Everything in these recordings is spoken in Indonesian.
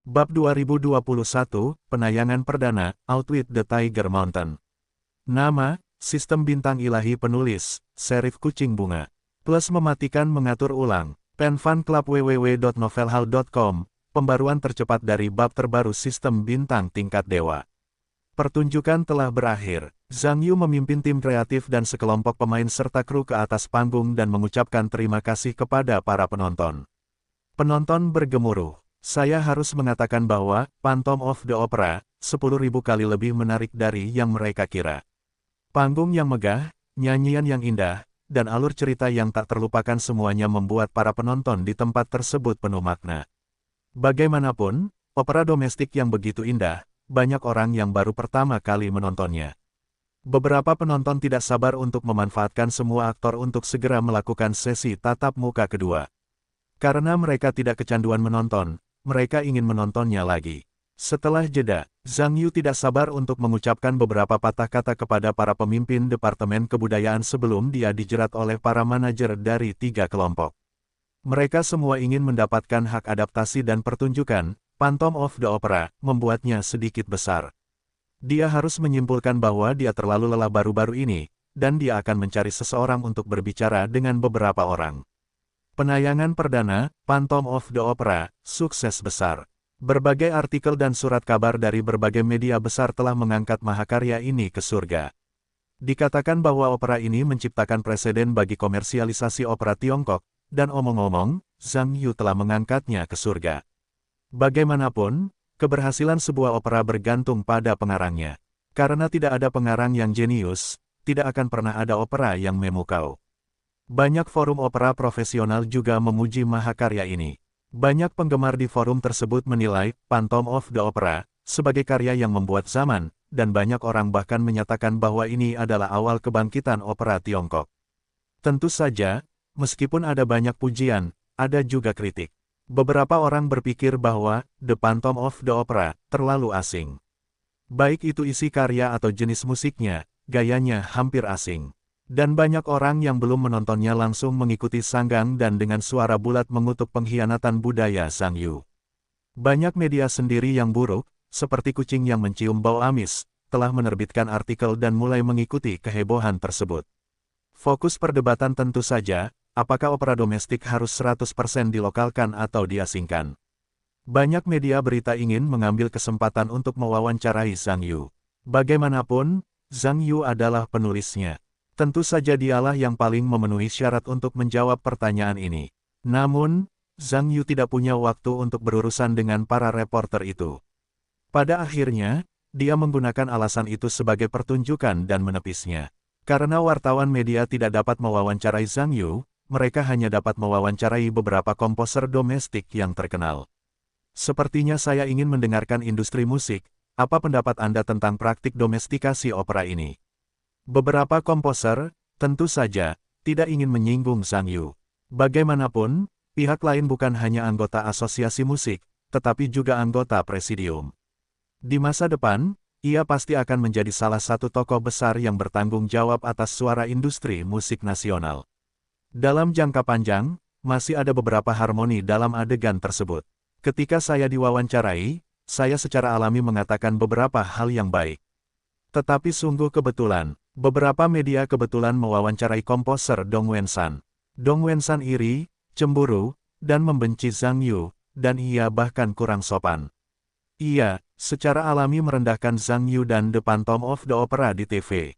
Bab 2021, Penayangan Perdana, Outwit the Tiger Mountain. Nama, Sistem Bintang Ilahi Penulis, Serif Kucing Bunga. Plus mematikan mengatur ulang. Pen Fan Club www.novelhall.com, pembaruan tercepat dari bab terbaru Sistem Bintang Tingkat Dewa. Pertunjukan telah berakhir. Zhang Yu memimpin tim kreatif dan sekelompok pemain serta kru ke atas panggung dan mengucapkan terima kasih kepada para penonton. Penonton bergemuruh. Saya harus mengatakan bahwa Phantom of the Opera 10.000 kali lebih menarik dari yang mereka kira. Panggung yang megah, nyanyian yang indah, dan alur cerita yang tak terlupakan semuanya membuat para penonton di tempat tersebut penuh makna. Bagaimanapun, opera domestik yang begitu indah, banyak orang yang baru pertama kali menontonnya. Beberapa penonton tidak sabar untuk memanfaatkan semua aktor untuk segera melakukan sesi tatap muka kedua. Karena mereka tidak kecanduan menonton, mereka ingin menontonnya lagi. Setelah jeda, Zhang Yu tidak sabar untuk mengucapkan beberapa patah kata kepada para pemimpin Departemen Kebudayaan sebelum dia dijerat oleh para manajer dari 3 kelompok. Mereka semua ingin mendapatkan hak adaptasi dan pertunjukan. Phantom of the Opera membuatnya sedikit besar. Dia harus menyimpulkan bahwa dia terlalu lelah baru-baru ini, dan dia akan mencari seseorang untuk berbicara dengan beberapa orang. Penayangan perdana, Phantom of the Opera, sukses besar. Berbagai artikel dan surat kabar dari berbagai media besar telah mengangkat mahakarya ini ke surga. Dikatakan bahwa opera ini menciptakan preseden bagi komersialisasi opera Tiongkok, dan omong-omong, Zhang Yu telah mengangkatnya ke surga. Bagaimanapun, keberhasilan sebuah opera bergantung pada pengarangnya. Karena tidak ada pengarang yang jenius, tidak akan pernah ada opera yang memukau. Banyak forum opera profesional juga memuji mahakarya ini. Banyak penggemar di forum tersebut menilai Phantom of the Opera sebagai karya yang membuat zaman, dan banyak orang bahkan menyatakan bahwa ini adalah awal kebangkitan opera Tiongkok. Tentu saja, meskipun ada banyak pujian, ada juga kritik. Beberapa orang berpikir bahwa The Phantom of the Opera terlalu asing. Baik itu isi karya atau jenis musiknya, gayanya hampir asing. Dan banyak orang yang belum menontonnya langsung mengikuti sanggang dan dengan suara bulat mengutuk pengkhianatan budaya Zhang Yu. Banyak media sendiri yang buruk, seperti kucing yang mencium bau amis, telah menerbitkan artikel dan mulai mengikuti kehebohan tersebut. Fokus perdebatan tentu saja, apakah opera domestik harus 100% dilokalkan atau diasingkan. Banyak media berita ingin mengambil kesempatan untuk mewawancarai Zhang Yu. Bagaimanapun, Zhang Yu adalah penulisnya. Tentu saja dialah yang paling memenuhi syarat untuk menjawab pertanyaan ini. Namun, Zhang Yu tidak punya waktu untuk berurusan dengan para reporter itu. Pada akhirnya, dia menggunakan alasan itu sebagai pertunjukan dan menepisnya. Karena wartawan media tidak dapat mewawancarai Zhang Yu, mereka hanya dapat mewawancarai beberapa komposer domestik yang terkenal. Sepertinya saya ingin mendengarkan industri musik, apa pendapat Anda tentang praktik domestikasi opera ini? Beberapa komposer, tentu saja, tidak ingin menyinggung Zhang Yu. Bagaimanapun, pihak lain bukan hanya anggota asosiasi musik, tetapi juga anggota presidium. Di masa depan, ia pasti akan menjadi salah satu tokoh besar yang bertanggung jawab atas suara industri musik nasional. Dalam jangka panjang, masih ada beberapa harmoni dalam adegan tersebut. Ketika saya diwawancarai, saya secara alami mengatakan beberapa hal yang baik. Tetapi sungguh kebetulan, beberapa media kebetulan mewawancarai komposer Dong Wensan. Dong Wensan iri, cemburu, dan membenci Zhang Yu, dan ia bahkan kurang sopan. Ia, secara alami merendahkan Zhang Yu dan The Phantom of the Opera di TV.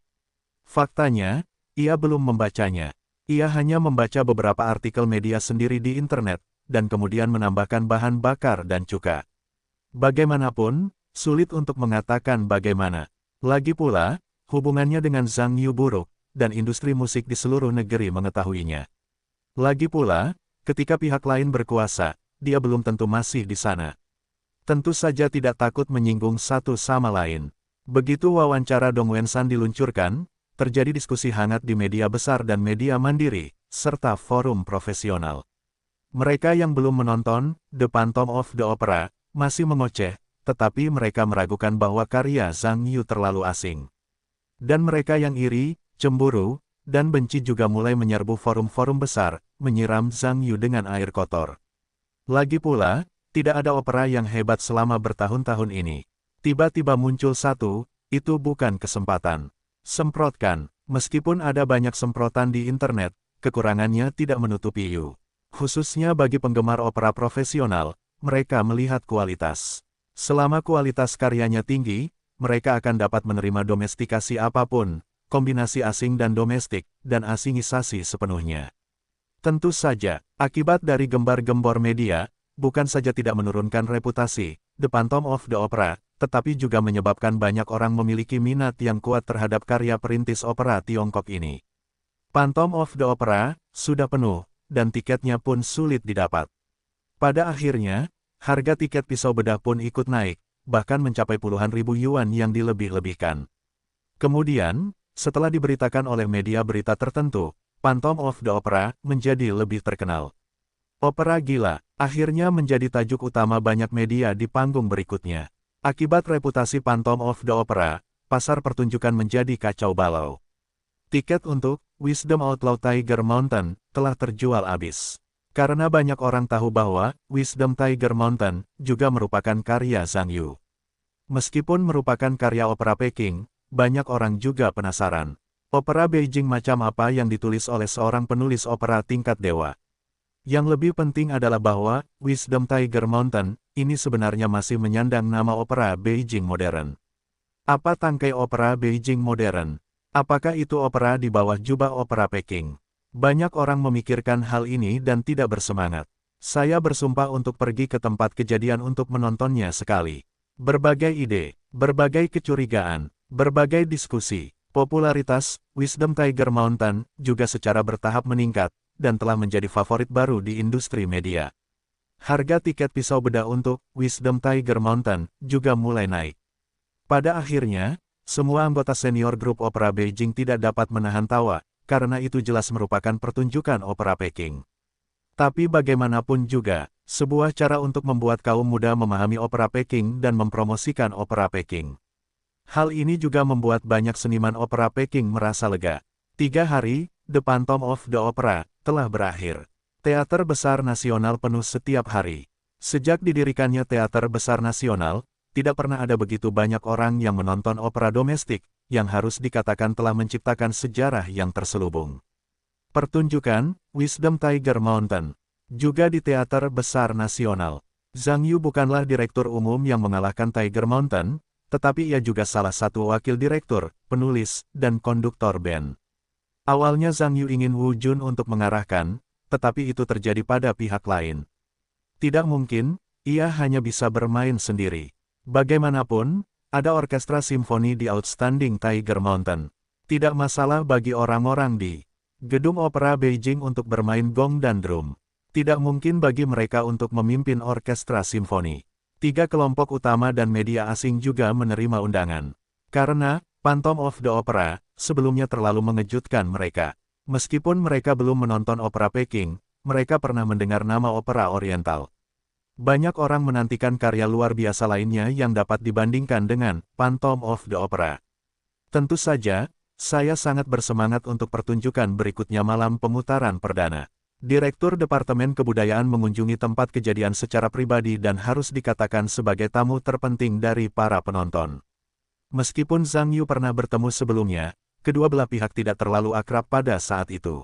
Faktanya, ia belum membacanya. Ia hanya membaca beberapa artikel media sendiri di internet, dan kemudian menambahkan bahan bakar dan cuka. Bagaimanapun, sulit untuk mengatakan bagaimana. Lagi pula, hubungannya dengan Zhang Yu buruk, dan industri musik di seluruh negeri mengetahuinya. Lagi pula, ketika pihak lain berkuasa, dia belum tentu masih di sana. Tentu saja tidak takut menyinggung satu sama lain. Begitu wawancara Dong Wensan diluncurkan, terjadi diskusi hangat di media besar dan media mandiri, serta forum profesional. Mereka yang belum menonton The Phantom of the Opera masih mengoceh, tetapi mereka meragukan bahwa karya Zhang Yu terlalu asing. Dan mereka yang iri, cemburu, dan benci juga mulai menyerbu forum-forum besar, menyiram Zhang Yu dengan air kotor. Lagi pula, Tidak ada opera yang hebat selama bertahun-tahun ini. Tiba-tiba muncul satu, itu bukan kesempatan. Semprotkan. Meskipun ada banyak semprotan di internet, kekurangannya tidak menutupi You. Khususnya bagi penggemar opera profesional, mereka melihat kualitas. Selama kualitas karyanya tinggi, mereka akan dapat menerima domestikasi apapun, kombinasi asing dan domestik, dan asingisasi sepenuhnya. Tentu saja, akibat dari gembar-gembor media, bukan saja tidak menurunkan reputasi The Phantom of the Opera, tetapi juga menyebabkan banyak orang memiliki minat yang kuat terhadap karya perintis opera Tiongkok ini. Phantom of the Opera sudah penuh, dan tiketnya pun sulit didapat. Pada akhirnya, harga tiket pisau bedah pun ikut naik, bahkan mencapai puluhan ribu yuan yang dilebih-lebihkan. Kemudian, setelah diberitakan oleh media berita tertentu, Phantom of the Opera menjadi lebih terkenal. Opera gila, akhirnya menjadi tajuk utama banyak media di panggung berikutnya. Akibat reputasi Phantom of the Opera, pasar pertunjukan menjadi kacau balau. Tiket untuk Wisdom Outlaw Tiger Mountain telah terjual habis. Karena banyak orang tahu bahwa Wisdom Tiger Mountain juga merupakan karya Zhang Yu. Meskipun merupakan karya opera Peking, banyak orang juga penasaran. Opera Beijing macam apa yang ditulis oleh seorang penulis opera tingkat dewa. Yang lebih penting adalah bahwa Wisdom Tiger Mountain ini sebenarnya masih menyandang nama opera Beijing modern. Apa tangkai opera Beijing modern? Apakah itu opera di bawah jubah opera Peking? Banyak orang memikirkan hal ini dan tidak bersemangat. Saya bersumpah untuk pergi ke tempat kejadian untuk menontonnya sekali. Berbagai ide, berbagai kecurigaan, berbagai diskusi, popularitas Wisdom Tiger Mountain juga secara bertahap meningkat, dan telah menjadi favorit baru di industri media. Harga tiket pisau bedah untuk Wisdom Tiger Mountain juga mulai naik. Pada akhirnya, semua anggota senior grup opera Beijing tidak dapat menahan tawa, karena itu jelas merupakan pertunjukan opera Peking. Tapi bagaimanapun juga, sebuah cara untuk membuat kaum muda memahami opera Peking dan mempromosikan opera Peking. Hal ini juga membuat banyak seniman opera Peking merasa lega. 3 hari, The Phantom of the Opera telah berakhir. Teater Besar Nasional penuh setiap hari. Sejak didirikannya Teater Besar Nasional, tidak pernah ada begitu banyak orang yang menonton opera domestik, yang harus dikatakan telah menciptakan sejarah yang terselubung. Pertunjukan Wisdom Tiger Mountain juga di Teater Besar Nasional. Zhang Yu bukanlah direktur umum yang mengalahkan Tiger Mountain, tetapi ia juga salah satu wakil direktur, penulis, dan konduktor band. Awalnya Zhang Yu ingin Wu Jun untuk mengarahkan, tetapi itu terjadi pada pihak lain. Tidak mungkin, ia hanya bisa bermain sendiri. Bagaimanapun, ada orkestra simfoni di Outstanding Tiger Mountain. Tidak masalah bagi orang-orang di gedung opera Beijing untuk bermain gong dan drum. Tidak mungkin bagi mereka untuk memimpin orkestra simfoni. 3 kelompok utama dan media asing juga menerima undangan. Karena Phantom of the Opera sebelumnya terlalu mengejutkan mereka. Meskipun mereka belum menonton opera Peking, mereka pernah mendengar nama opera Oriental. Banyak orang menantikan karya luar biasa lainnya yang dapat dibandingkan dengan Phantom of the Opera. Tentu saja, saya sangat bersemangat untuk pertunjukan berikutnya malam pemutaran perdana. Direktur Departemen Kebudayaan mengunjungi tempat kejadian secara pribadi dan harus dikatakan sebagai tamu terpenting dari para penonton. Meskipun Zhang Yu pernah bertemu sebelumnya, kedua belah pihak tidak terlalu akrab pada saat itu.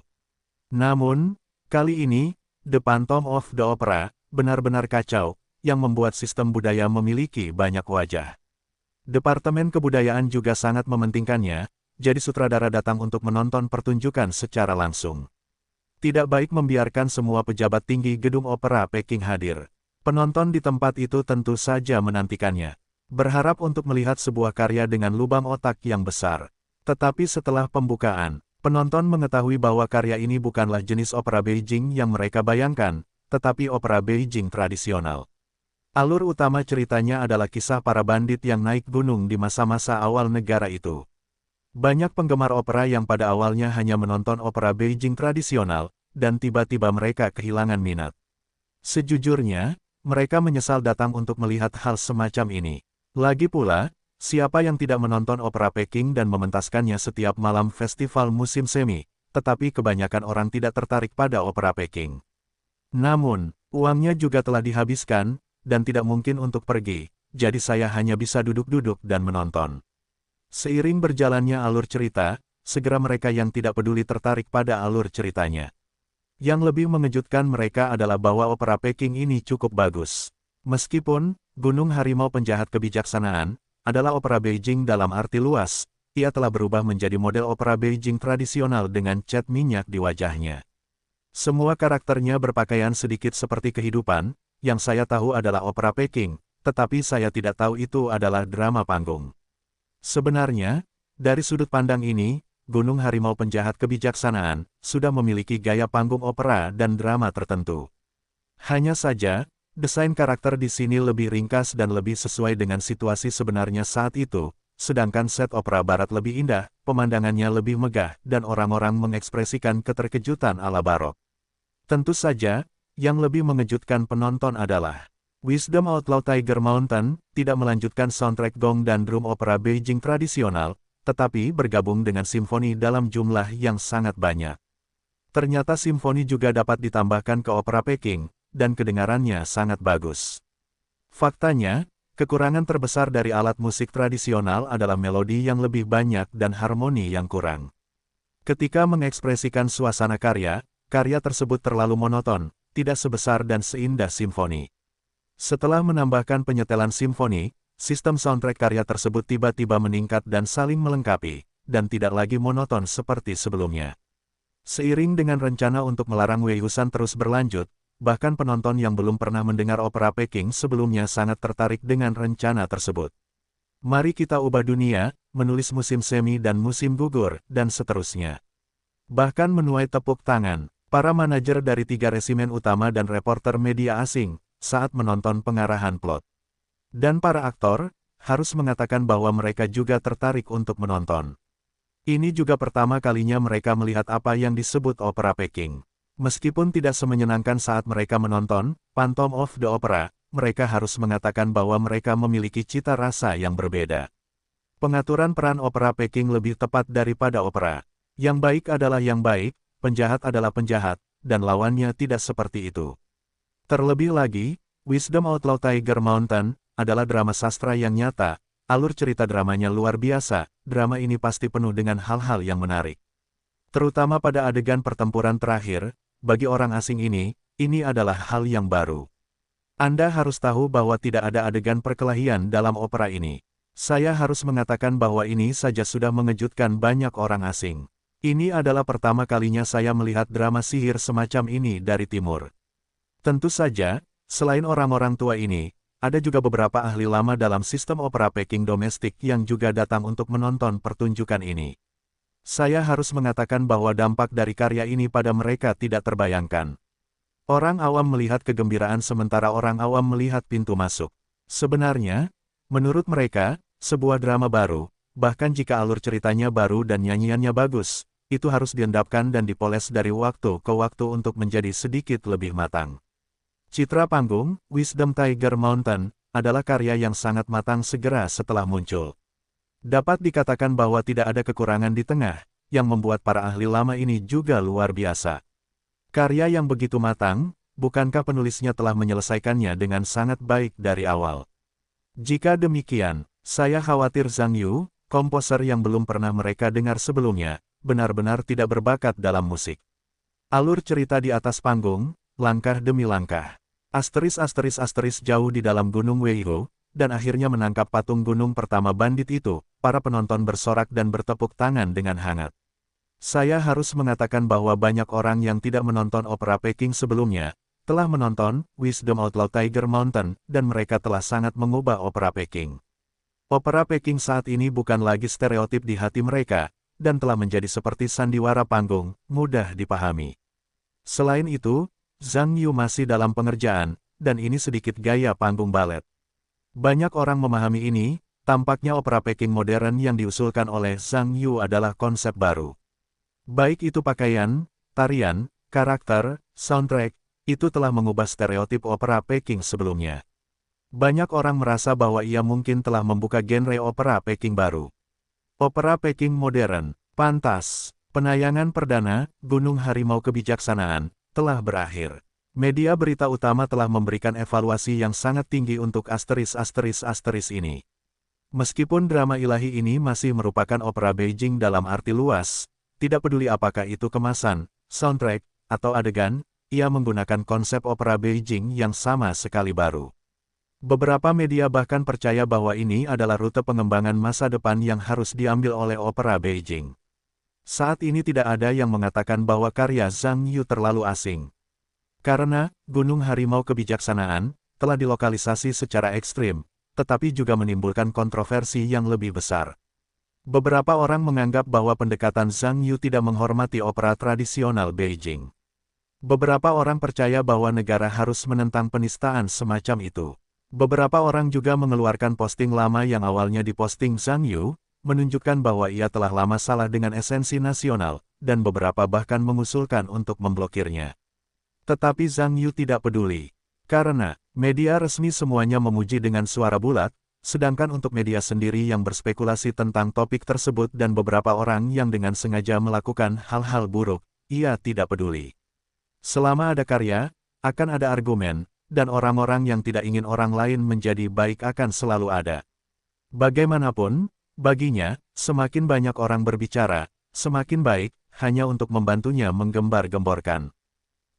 Namun, kali ini, The Phantom of the Opera benar-benar kacau, yang membuat sistem budaya memiliki banyak wajah. Departemen Kebudayaan juga sangat mementingkannya, jadi sutradara datang untuk menonton pertunjukan secara langsung. Tidak baik membiarkan semua pejabat tinggi gedung opera Peking hadir. Penonton di tempat itu tentu saja menantikannya, berharap untuk melihat sebuah karya dengan lubang otak yang besar. Tetapi setelah pembukaan, penonton mengetahui bahwa karya ini bukanlah jenis opera Beijing yang mereka bayangkan, tetapi opera Beijing tradisional. Alur utama ceritanya adalah kisah para bandit yang naik gunung di masa-masa awal negara itu. Banyak penggemar opera yang pada awalnya hanya menonton opera Beijing tradisional, dan tiba-tiba mereka kehilangan minat. Sejujurnya, mereka menyesal datang untuk melihat hal semacam ini. Lagi pula, siapa yang tidak menonton opera Peking dan mementaskannya setiap malam festival musim semi, tetapi kebanyakan orang tidak tertarik pada opera Peking. Namun, uangnya juga telah dihabiskan, dan tidak mungkin untuk pergi, jadi saya hanya bisa duduk-duduk dan menonton. Seiring berjalannya alur cerita, segera mereka yang tidak peduli tertarik pada alur ceritanya. Yang lebih mengejutkan mereka adalah bahwa opera Peking ini cukup bagus. Meskipun, Gunung Harimau Penjahat Kebijaksanaan, adalah opera Beijing dalam arti luas, ia telah berubah menjadi model opera Beijing tradisional dengan cat minyak di wajahnya. Semua karakternya berpakaian sedikit seperti kehidupan, yang saya tahu adalah opera Peking, tetapi saya tidak tahu itu adalah drama panggung. Sebenarnya, dari sudut pandang ini, Gunung Harimau Penjahat Kebijaksanaan sudah memiliki gaya panggung opera dan drama tertentu. Hanya saja, desain karakter di sini lebih ringkas dan lebih sesuai dengan situasi sebenarnya saat itu, sedangkan set opera barat lebih indah, pemandangannya lebih megah, dan orang-orang mengekspresikan keterkejutan ala barok. Tentu saja, yang lebih mengejutkan penonton adalah Wisdom Outlaw Tiger Mountain tidak melanjutkan soundtrack gong dan drum opera Beijing tradisional, tetapi bergabung dengan simfoni dalam jumlah yang sangat banyak. Ternyata simfoni juga dapat ditambahkan ke opera Peking, dan kedengarannya sangat bagus. Faktanya, kekurangan terbesar dari alat musik tradisional adalah melodi yang lebih banyak dan harmoni yang kurang. Ketika mengekspresikan suasana karya tersebut terlalu monoton, tidak sebesar dan seindah simfoni. Setelah menambahkan penyetelan simfoni, sistem soundtrack karya tersebut tiba-tiba meningkat dan saling melengkapi, dan tidak lagi monoton seperti sebelumnya. Seiring dengan rencana untuk melarang Wei Wusan terus berlanjut, bahkan penonton yang belum pernah mendengar opera Peking sebelumnya sangat tertarik dengan rencana tersebut. Mari kita ubah dunia, menulis musim semi dan musim gugur, dan seterusnya. Bahkan menuai tepuk tangan, para manajer dari 3 resimen utama dan reporter media asing, saat menonton pengarahan plot. Dan para aktor, harus mengatakan bahwa mereka juga tertarik untuk menonton. Ini juga pertama kalinya mereka melihat apa yang disebut opera Peking. Meskipun tidak semenyenangkan saat mereka menonton Phantom of the Opera, mereka harus mengatakan bahwa mereka memiliki cita rasa yang berbeda. Pengaturan peran opera Peking lebih tepat daripada opera. Yang baik adalah yang baik, penjahat adalah penjahat, dan lawannya tidak seperti itu. Terlebih lagi, Wisdom Outlaw Tiger Mountain adalah drama sastra yang nyata, alur cerita dramanya luar biasa, drama ini pasti penuh dengan hal-hal yang menarik. Terutama pada adegan pertempuran terakhir, bagi orang asing ini adalah hal yang baru. Anda harus tahu bahwa tidak ada adegan perkelahian dalam opera ini. Saya harus mengatakan bahwa ini saja sudah mengejutkan banyak orang asing. Ini adalah pertama kalinya saya melihat drama sihir semacam ini dari timur. Tentu saja, selain orang-orang tua ini, ada juga beberapa ahli lama dalam sistem opera Peking domestik yang juga datang untuk menonton pertunjukan ini. Saya harus mengatakan bahwa dampak dari karya ini pada mereka tidak terbayangkan. Orang awam melihat kegembiraan sementara orang awam melihat pintu masuk. Sebenarnya, menurut mereka, sebuah drama baru, bahkan jika alur ceritanya baru dan nyanyiannya bagus, itu harus diendapkan dan dipoles dari waktu ke waktu untuk menjadi sedikit lebih matang. Citra panggung, Wisdom Tiger Mountain, adalah karya yang sangat matang segera setelah muncul. Dapat dikatakan bahwa tidak ada kekurangan di tengah, yang membuat para ahli lama ini juga luar biasa. Karya yang begitu matang, bukankah penulisnya telah menyelesaikannya dengan sangat baik dari awal? Jika demikian, saya khawatir Zhang Yu, komposer yang belum pernah mereka dengar sebelumnya, benar-benar tidak berbakat dalam musik. Alur cerita di atas panggung, langkah demi langkah. Asteris jauh di dalam Gunung Weiho, dan akhirnya menangkap patung gunung pertama bandit itu, para penonton bersorak dan bertepuk tangan dengan hangat. Saya harus mengatakan bahwa banyak orang yang tidak menonton opera Peking sebelumnya, telah menonton Wisdom Outlaw Tiger Mountain, dan mereka telah sangat mengubah opera Peking. Opera Peking saat ini bukan lagi stereotip di hati mereka, dan telah menjadi seperti sandiwara panggung, mudah dipahami. Selain itu, Zhang Yu masih dalam pengerjaan, dan ini sedikit gaya panggung balet. Banyak orang memahami ini, tampaknya opera Peking modern yang diusulkan oleh Zhang Yu adalah konsep baru. Baik itu pakaian, tarian, karakter, soundtrack, itu telah mengubah stereotip opera Peking sebelumnya. Banyak orang merasa bahwa ia mungkin telah membuka genre opera Peking baru. Opera Peking modern, pantas, penayangan perdana, Gunung Harimau Kebijaksanaan, telah berakhir. Media berita utama telah memberikan evaluasi yang sangat tinggi untuk asteris ini. Meskipun drama ilahi ini masih merupakan opera Beijing dalam arti luas, tidak peduli apakah itu kemasan, soundtrack, atau adegan, ia menggunakan konsep opera Beijing yang sama sekali baru. Beberapa media bahkan percaya bahwa ini adalah rute pengembangan masa depan yang harus diambil oleh opera Beijing. Saat ini tidak ada yang mengatakan bahwa karya Zhang Yu terlalu asing. Karena Gunung Harimau Kebijaksanaan telah dilokalisasi secara ekstrim, tetapi juga menimbulkan kontroversi yang lebih besar. Beberapa orang menganggap bahwa pendekatan Zhang Yu tidak menghormati opera tradisional Beijing. Beberapa orang percaya bahwa negara harus menentang penistaan semacam itu. Beberapa orang juga mengeluarkan posting lama yang awalnya diposting Zhang Yu, menunjukkan bahwa ia telah lama salah dengan esensi nasional, dan beberapa bahkan mengusulkan untuk memblokirnya. Tetapi Zhang Yu tidak peduli. Karena media resmi semuanya memuji dengan suara bulat, sedangkan untuk media sendiri yang berspekulasi tentang topik tersebut dan beberapa orang yang dengan sengaja melakukan hal-hal buruk, ia tidak peduli. Selama ada karya, akan ada argumen, dan orang-orang yang tidak ingin orang lain menjadi baik akan selalu ada. Bagaimanapun, baginya, semakin banyak orang berbicara, semakin baik, hanya untuk membantunya menggembar-gemborkan.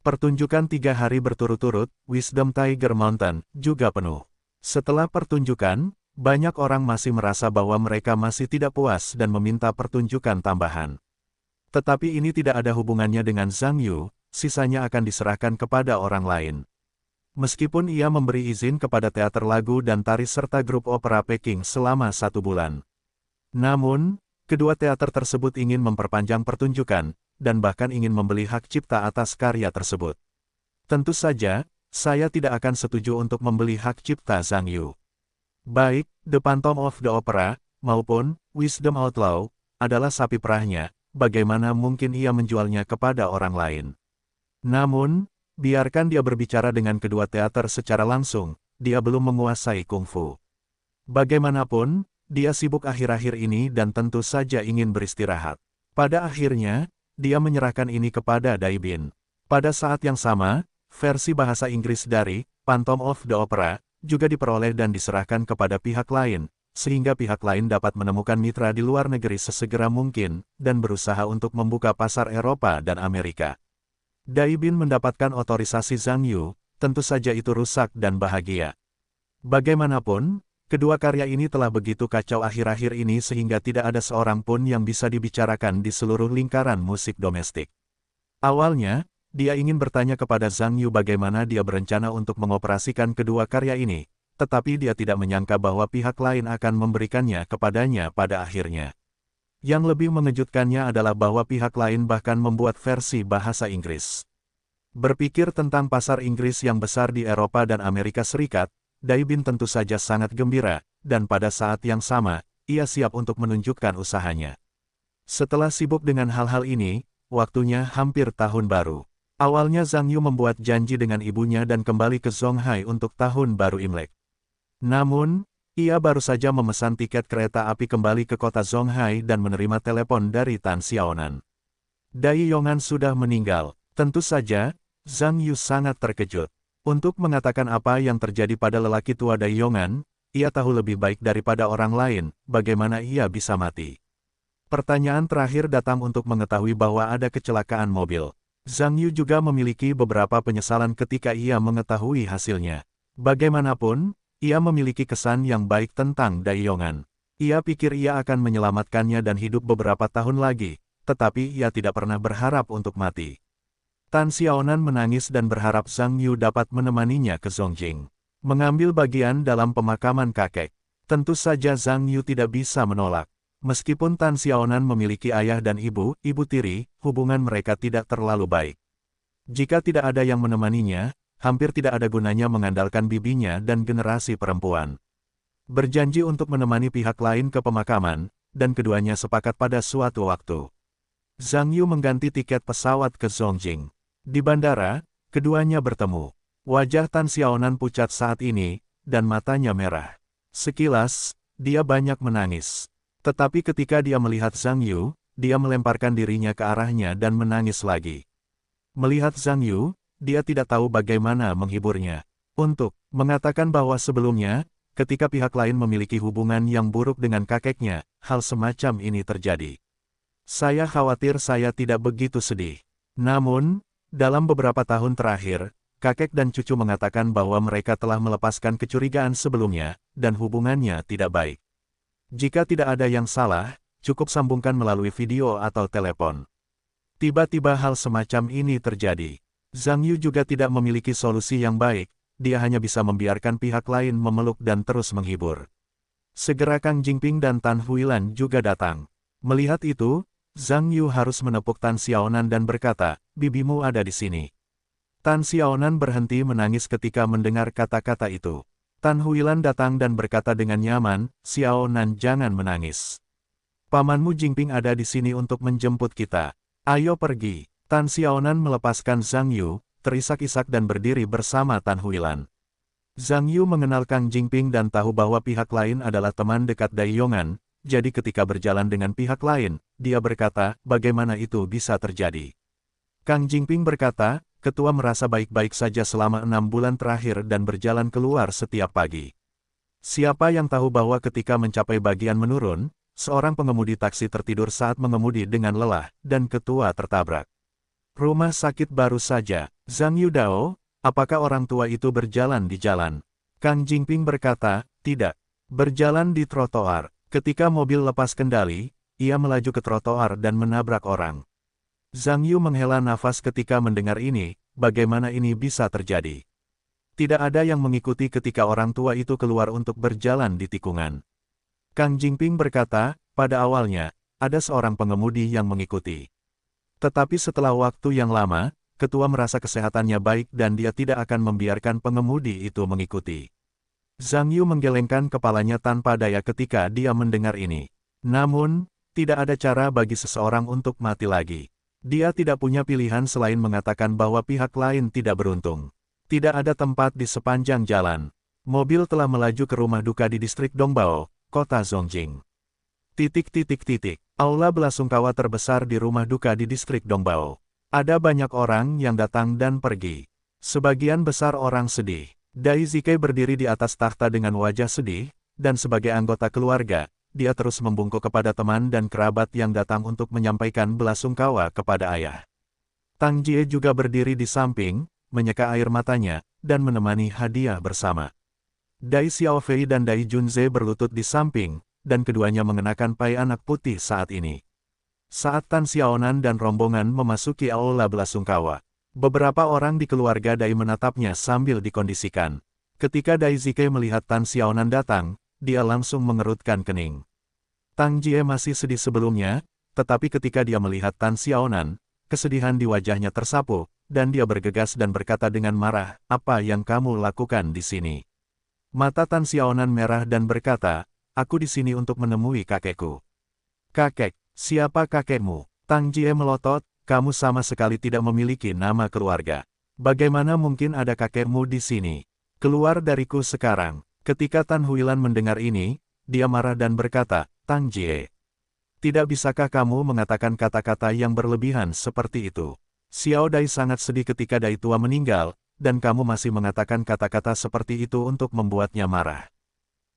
Pertunjukan 3 hari berturut-turut, Wisdom Tiger Mountain, juga penuh. Setelah pertunjukan, banyak orang masih merasa bahwa mereka masih tidak puas dan meminta pertunjukan tambahan. Tetapi ini tidak ada hubungannya dengan Zhang Yu, sisanya akan diserahkan kepada orang lain. Meskipun ia memberi izin kepada teater lagu dan tari serta grup opera Peking selama 1 bulan. Namun, kedua teater tersebut ingin memperpanjang pertunjukan, dan bahkan ingin membeli hak cipta atas karya tersebut. Tentu saja, saya tidak akan setuju untuk membeli hak cipta Zhang Yu. Baik The Phantom of the Opera, maupun Wisdom Outlaw, adalah sapi perahnya, bagaimana mungkin ia menjualnya kepada orang lain. Namun, biarkan dia berbicara dengan kedua teater secara langsung, dia belum menguasai kungfu. Bagaimanapun, dia sibuk akhir-akhir ini dan tentu saja ingin beristirahat. Pada akhirnya, dia menyerahkan ini kepada Dai Bin. Pada saat yang sama, versi bahasa Inggris dari Phantom of the Opera juga diperoleh dan diserahkan kepada pihak lain, sehingga pihak lain dapat menemukan mitra di luar negeri sesegera mungkin, dan berusaha untuk membuka pasar Eropa dan Amerika. Dai Bin mendapatkan otorisasi Zhang Yu, tentu saja itu rusak dan bahagia. Bagaimanapun, kedua karya ini telah begitu kacau akhir-akhir ini sehingga tidak ada seorang pun yang bisa dibicarakan di seluruh lingkaran musik domestik. Awalnya, dia ingin bertanya kepada Zhang Yu bagaimana dia berencana untuk mengoperasikan kedua karya ini, tetapi dia tidak menyangka bahwa pihak lain akan memberikannya kepadanya pada akhirnya. Yang lebih mengejutkannya adalah bahwa pihak lain bahkan membuat versi bahasa Inggris. Berpikir tentang pasar Inggris yang besar di Eropa dan Amerika Serikat, Dai Bin tentu saja sangat gembira, dan pada saat yang sama, ia siap untuk menunjukkan usahanya. Setelah sibuk dengan hal-hal ini, waktunya hampir tahun baru. Awalnya Zhang Yu membuat janji dengan ibunya dan kembali ke Zhonghai untuk tahun baru Imlek. Namun, ia baru saja memesan tiket kereta api kembali ke kota Zhonghai dan menerima telepon dari Tan Xiaonan. Dai Yongan sudah meninggal. Tentu saja, Zhang Yu sangat terkejut. Untuk mengatakan apa yang terjadi pada lelaki tua Dai Yongan, ia tahu lebih baik daripada orang lain, bagaimana ia bisa mati. Pertanyaan terakhir datang untuk mengetahui bahwa ada kecelakaan mobil. Zhang Yu juga memiliki beberapa penyesalan ketika ia mengetahui hasilnya. Bagaimanapun, ia memiliki kesan yang baik tentang Dai Yongan. Ia pikir ia akan menyelamatkannya dan hidup beberapa tahun lagi, tetapi ia tidak pernah berharap untuk mati. Tan Xiaonan menangis dan berharap Zhang Yu dapat menemaninya ke Zongjing. Mengambil bagian dalam pemakaman kakek. Tentu saja Zhang Yu tidak bisa menolak. Meskipun Tan Xiaonan memiliki ayah dan ibu tiri, hubungan mereka tidak terlalu baik. Jika tidak ada yang menemaninya, hampir tidak ada gunanya mengandalkan bibinya dan generasi perempuan. Berjanji untuk menemani pihak lain ke pemakaman, dan keduanya sepakat pada suatu waktu. Zhang Yu mengganti tiket pesawat ke Zongjing. Di bandara, keduanya bertemu. Wajah Tan Xiaonan pucat saat ini, dan matanya merah. Sekilas, dia banyak menangis. Tetapi ketika dia melihat Zhang Yu, dia melemparkan dirinya ke arahnya dan menangis lagi. Melihat Zhang Yu, dia tidak tahu bagaimana menghiburnya. Untuk mengatakan bahwa sebelumnya, ketika pihak lain memiliki hubungan yang buruk dengan kakeknya, hal semacam ini terjadi. Saya khawatir saya tidak begitu sedih. Namun, dalam beberapa tahun terakhir, kakek dan cucu mengatakan bahwa mereka telah melepaskan kecurigaan sebelumnya, dan hubungannya tidak baik. Jika tidak ada yang salah, cukup sambungkan melalui video atau telepon. Tiba-tiba hal semacam ini terjadi. Zhang Yu juga tidak memiliki solusi yang baik, dia hanya bisa membiarkan pihak lain memeluk dan terus menghibur. Segera Kang Jingping dan Tan Huilan juga datang. Melihat itu, Zhang Yu harus menepuk Tan Xiaonan dan berkata, "Bibimu ada di sini." Tan Xiaonan berhenti menangis ketika mendengar kata-kata itu. Tan Huilan datang dan berkata dengan nyaman, "Xiaonan jangan menangis. Pamanmu Jingping ada di sini untuk menjemput kita. Ayo pergi." Tan Xiaonan melepaskan Zhang Yu, terisak-isak dan berdiri bersama Tan Huilan. Zhang Yu mengenal Kang Jingping dan tahu bahwa pihak lain adalah teman dekat Dai Yong'an, jadi ketika berjalan dengan pihak lain, dia berkata, "Bagaimana itu bisa terjadi?" Kang Jingping berkata, "Ketua merasa baik-baik saja selama 6 bulan terakhir dan berjalan keluar setiap pagi. Siapa yang tahu bahwa ketika mencapai bagian menurun, seorang pengemudi taksi tertidur saat mengemudi dengan lelah, dan ketua tertabrak. Rumah sakit baru saja. Zhang Yudao, apakah orang tua itu berjalan di jalan?" Kang Jingping berkata, "Tidak. Berjalan di trotoar." Ketika mobil lepas kendali, ia melaju ke trotoar dan menabrak orang. Zhang Yu menghela nafas ketika mendengar ini, bagaimana ini bisa terjadi? Tidak ada yang mengikuti ketika orang tua itu keluar untuk berjalan di tikungan. Kang Jingping berkata, pada awalnya, ada seorang pengemudi yang mengikuti. Tetapi setelah waktu yang lama, ketua merasa kesehatannya baik dan dia tidak akan membiarkan pengemudi itu mengikuti. Zhang Yu menggelengkan kepalanya tanpa daya ketika dia mendengar ini. Namun, tidak ada cara bagi seseorang untuk mati lagi. Dia tidak punya pilihan selain mengatakan bahwa pihak lain tidak beruntung. Tidak ada tempat di sepanjang jalan. Mobil telah melaju ke rumah duka di distrik Dongbao, kota Zongjing. Aula belasungkawa terbesar di rumah duka di distrik Dongbao. Ada banyak orang yang datang dan pergi. Sebagian besar orang sedih. Dai Zikai berdiri di atas takhta dengan wajah sedih, dan sebagai anggota keluarga, dia terus membungkuk kepada teman dan kerabat yang datang untuk menyampaikan belasungkawa kepada ayah. Tang Jie juga berdiri di samping, menyeka air matanya, dan menemani hadiah bersama. Dai Xiaofei dan Dai Junze berlutut di samping, dan keduanya mengenakan pai anak putih saat ini. Saat Tan Xiaonan dan rombongan memasuki aula belasungkawa, beberapa orang di keluarga Dai menatapnya sambil dikondisikan. Ketika Dai Zikai melihat Tan Xiaonan datang, dia langsung mengerutkan kening. Tang Jie masih sedih sebelumnya, tetapi ketika dia melihat Tan Xiaonan, kesedihan di wajahnya tersapu, dan dia bergegas dan berkata dengan marah, "Apa yang kamu lakukan di sini?" Mata Tan Xiaonan merah dan berkata, "Aku di sini untuk menemui kakekku." "Kakek, siapa kakekmu?" Tang Jie melotot, "Kamu sama sekali tidak memiliki nama keluarga. Bagaimana mungkin ada kakekmu di sini? Keluar dariku sekarang." Ketika Tan Huilan mendengar ini, dia marah dan berkata, "Tang Jie, tidak bisakah kamu mengatakan kata-kata yang berlebihan seperti itu? Xiao Dai sangat sedih ketika Dai tua meninggal, dan kamu masih mengatakan kata-kata seperti itu untuk membuatnya marah."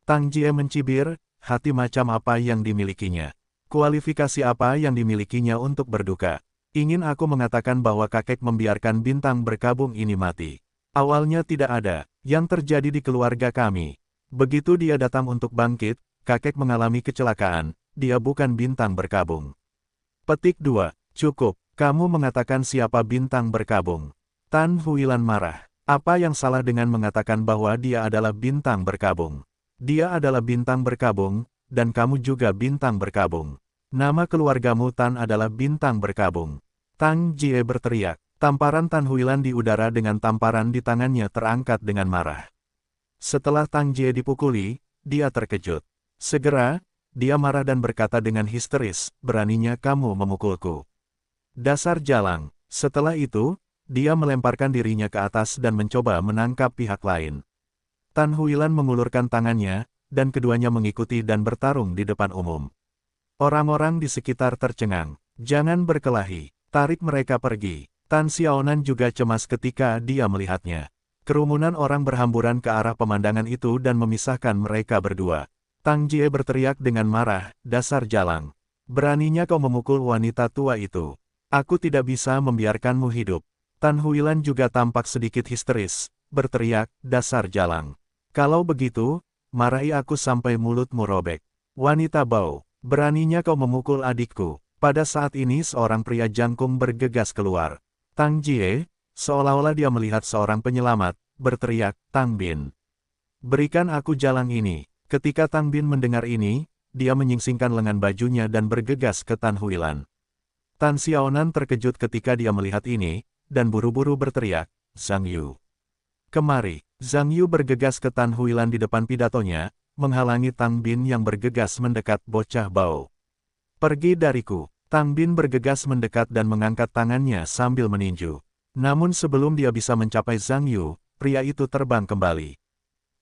Tang Jie mencibir, hati macam apa yang dimilikinya? Kualifikasi apa yang dimilikinya untuk berduka? Ingin aku mengatakan bahwa kakek membiarkan bintang berkabung ini mati. Awalnya tidak ada yang terjadi di keluarga kami. Begitu dia datang untuk bangkit, kakek mengalami kecelakaan, dia bukan bintang berkabung. Petik 2. Cukup, kamu mengatakan siapa bintang berkabung. Tan Huilan marah. Apa yang salah dengan mengatakan bahwa dia adalah bintang berkabung? Dia adalah bintang berkabung, dan kamu juga bintang berkabung. Nama keluargamu Tan adalah bintang berkabung. Tang Jie berteriak. Tamparan Tan Huilan di udara dengan tamparan di tangannya terangkat dengan marah. Setelah Tang Jie dipukuli, dia terkejut. Segera, dia marah dan berkata dengan histeris, "Beraninya kamu memukulku. Dasar jalang." Setelah itu, dia melemparkan dirinya ke atas dan mencoba menangkap pihak lain. Tan Huilan mengulurkan tangannya, dan keduanya mengikuti dan bertarung di depan umum. Orang-orang di sekitar tercengang. "Jangan berkelahi, tarik mereka pergi." Tan Xiaonan juga cemas ketika dia melihatnya. Kerumunan orang berhamburan ke arah pemandangan itu dan memisahkan mereka berdua. Tang Jie berteriak dengan marah, dasar jalang. Beraninya kau memukul wanita tua itu. Aku tidak bisa membiarkanmu hidup. Tan Huilan juga tampak sedikit histeris, berteriak, dasar jalang. Kalau begitu, marahi aku sampai mulutmu robek. Wanita bau, beraninya kau memukul adikku. Pada saat ini seorang pria jangkung bergegas keluar. Tang Jie, seolah-olah dia melihat seorang penyelamat, berteriak, Tang Bin. Berikan aku jalang ini. Ketika Tang Bin mendengar ini, dia menyingsingkan lengan bajunya dan bergegas ke Tan Huilan. Tan Xiaonan terkejut ketika dia melihat ini, dan buru-buru berteriak, Zhang Yu. Kemari, Zhang Yu bergegas ke Tan Huilan di depan pidatonya, menghalangi Tang Bin yang bergegas mendekat bocah bau. Pergi dariku. Tang Bin bergegas mendekat dan mengangkat tangannya sambil meninju. Namun sebelum dia bisa mencapai Zhang Yu, pria itu terbang kembali.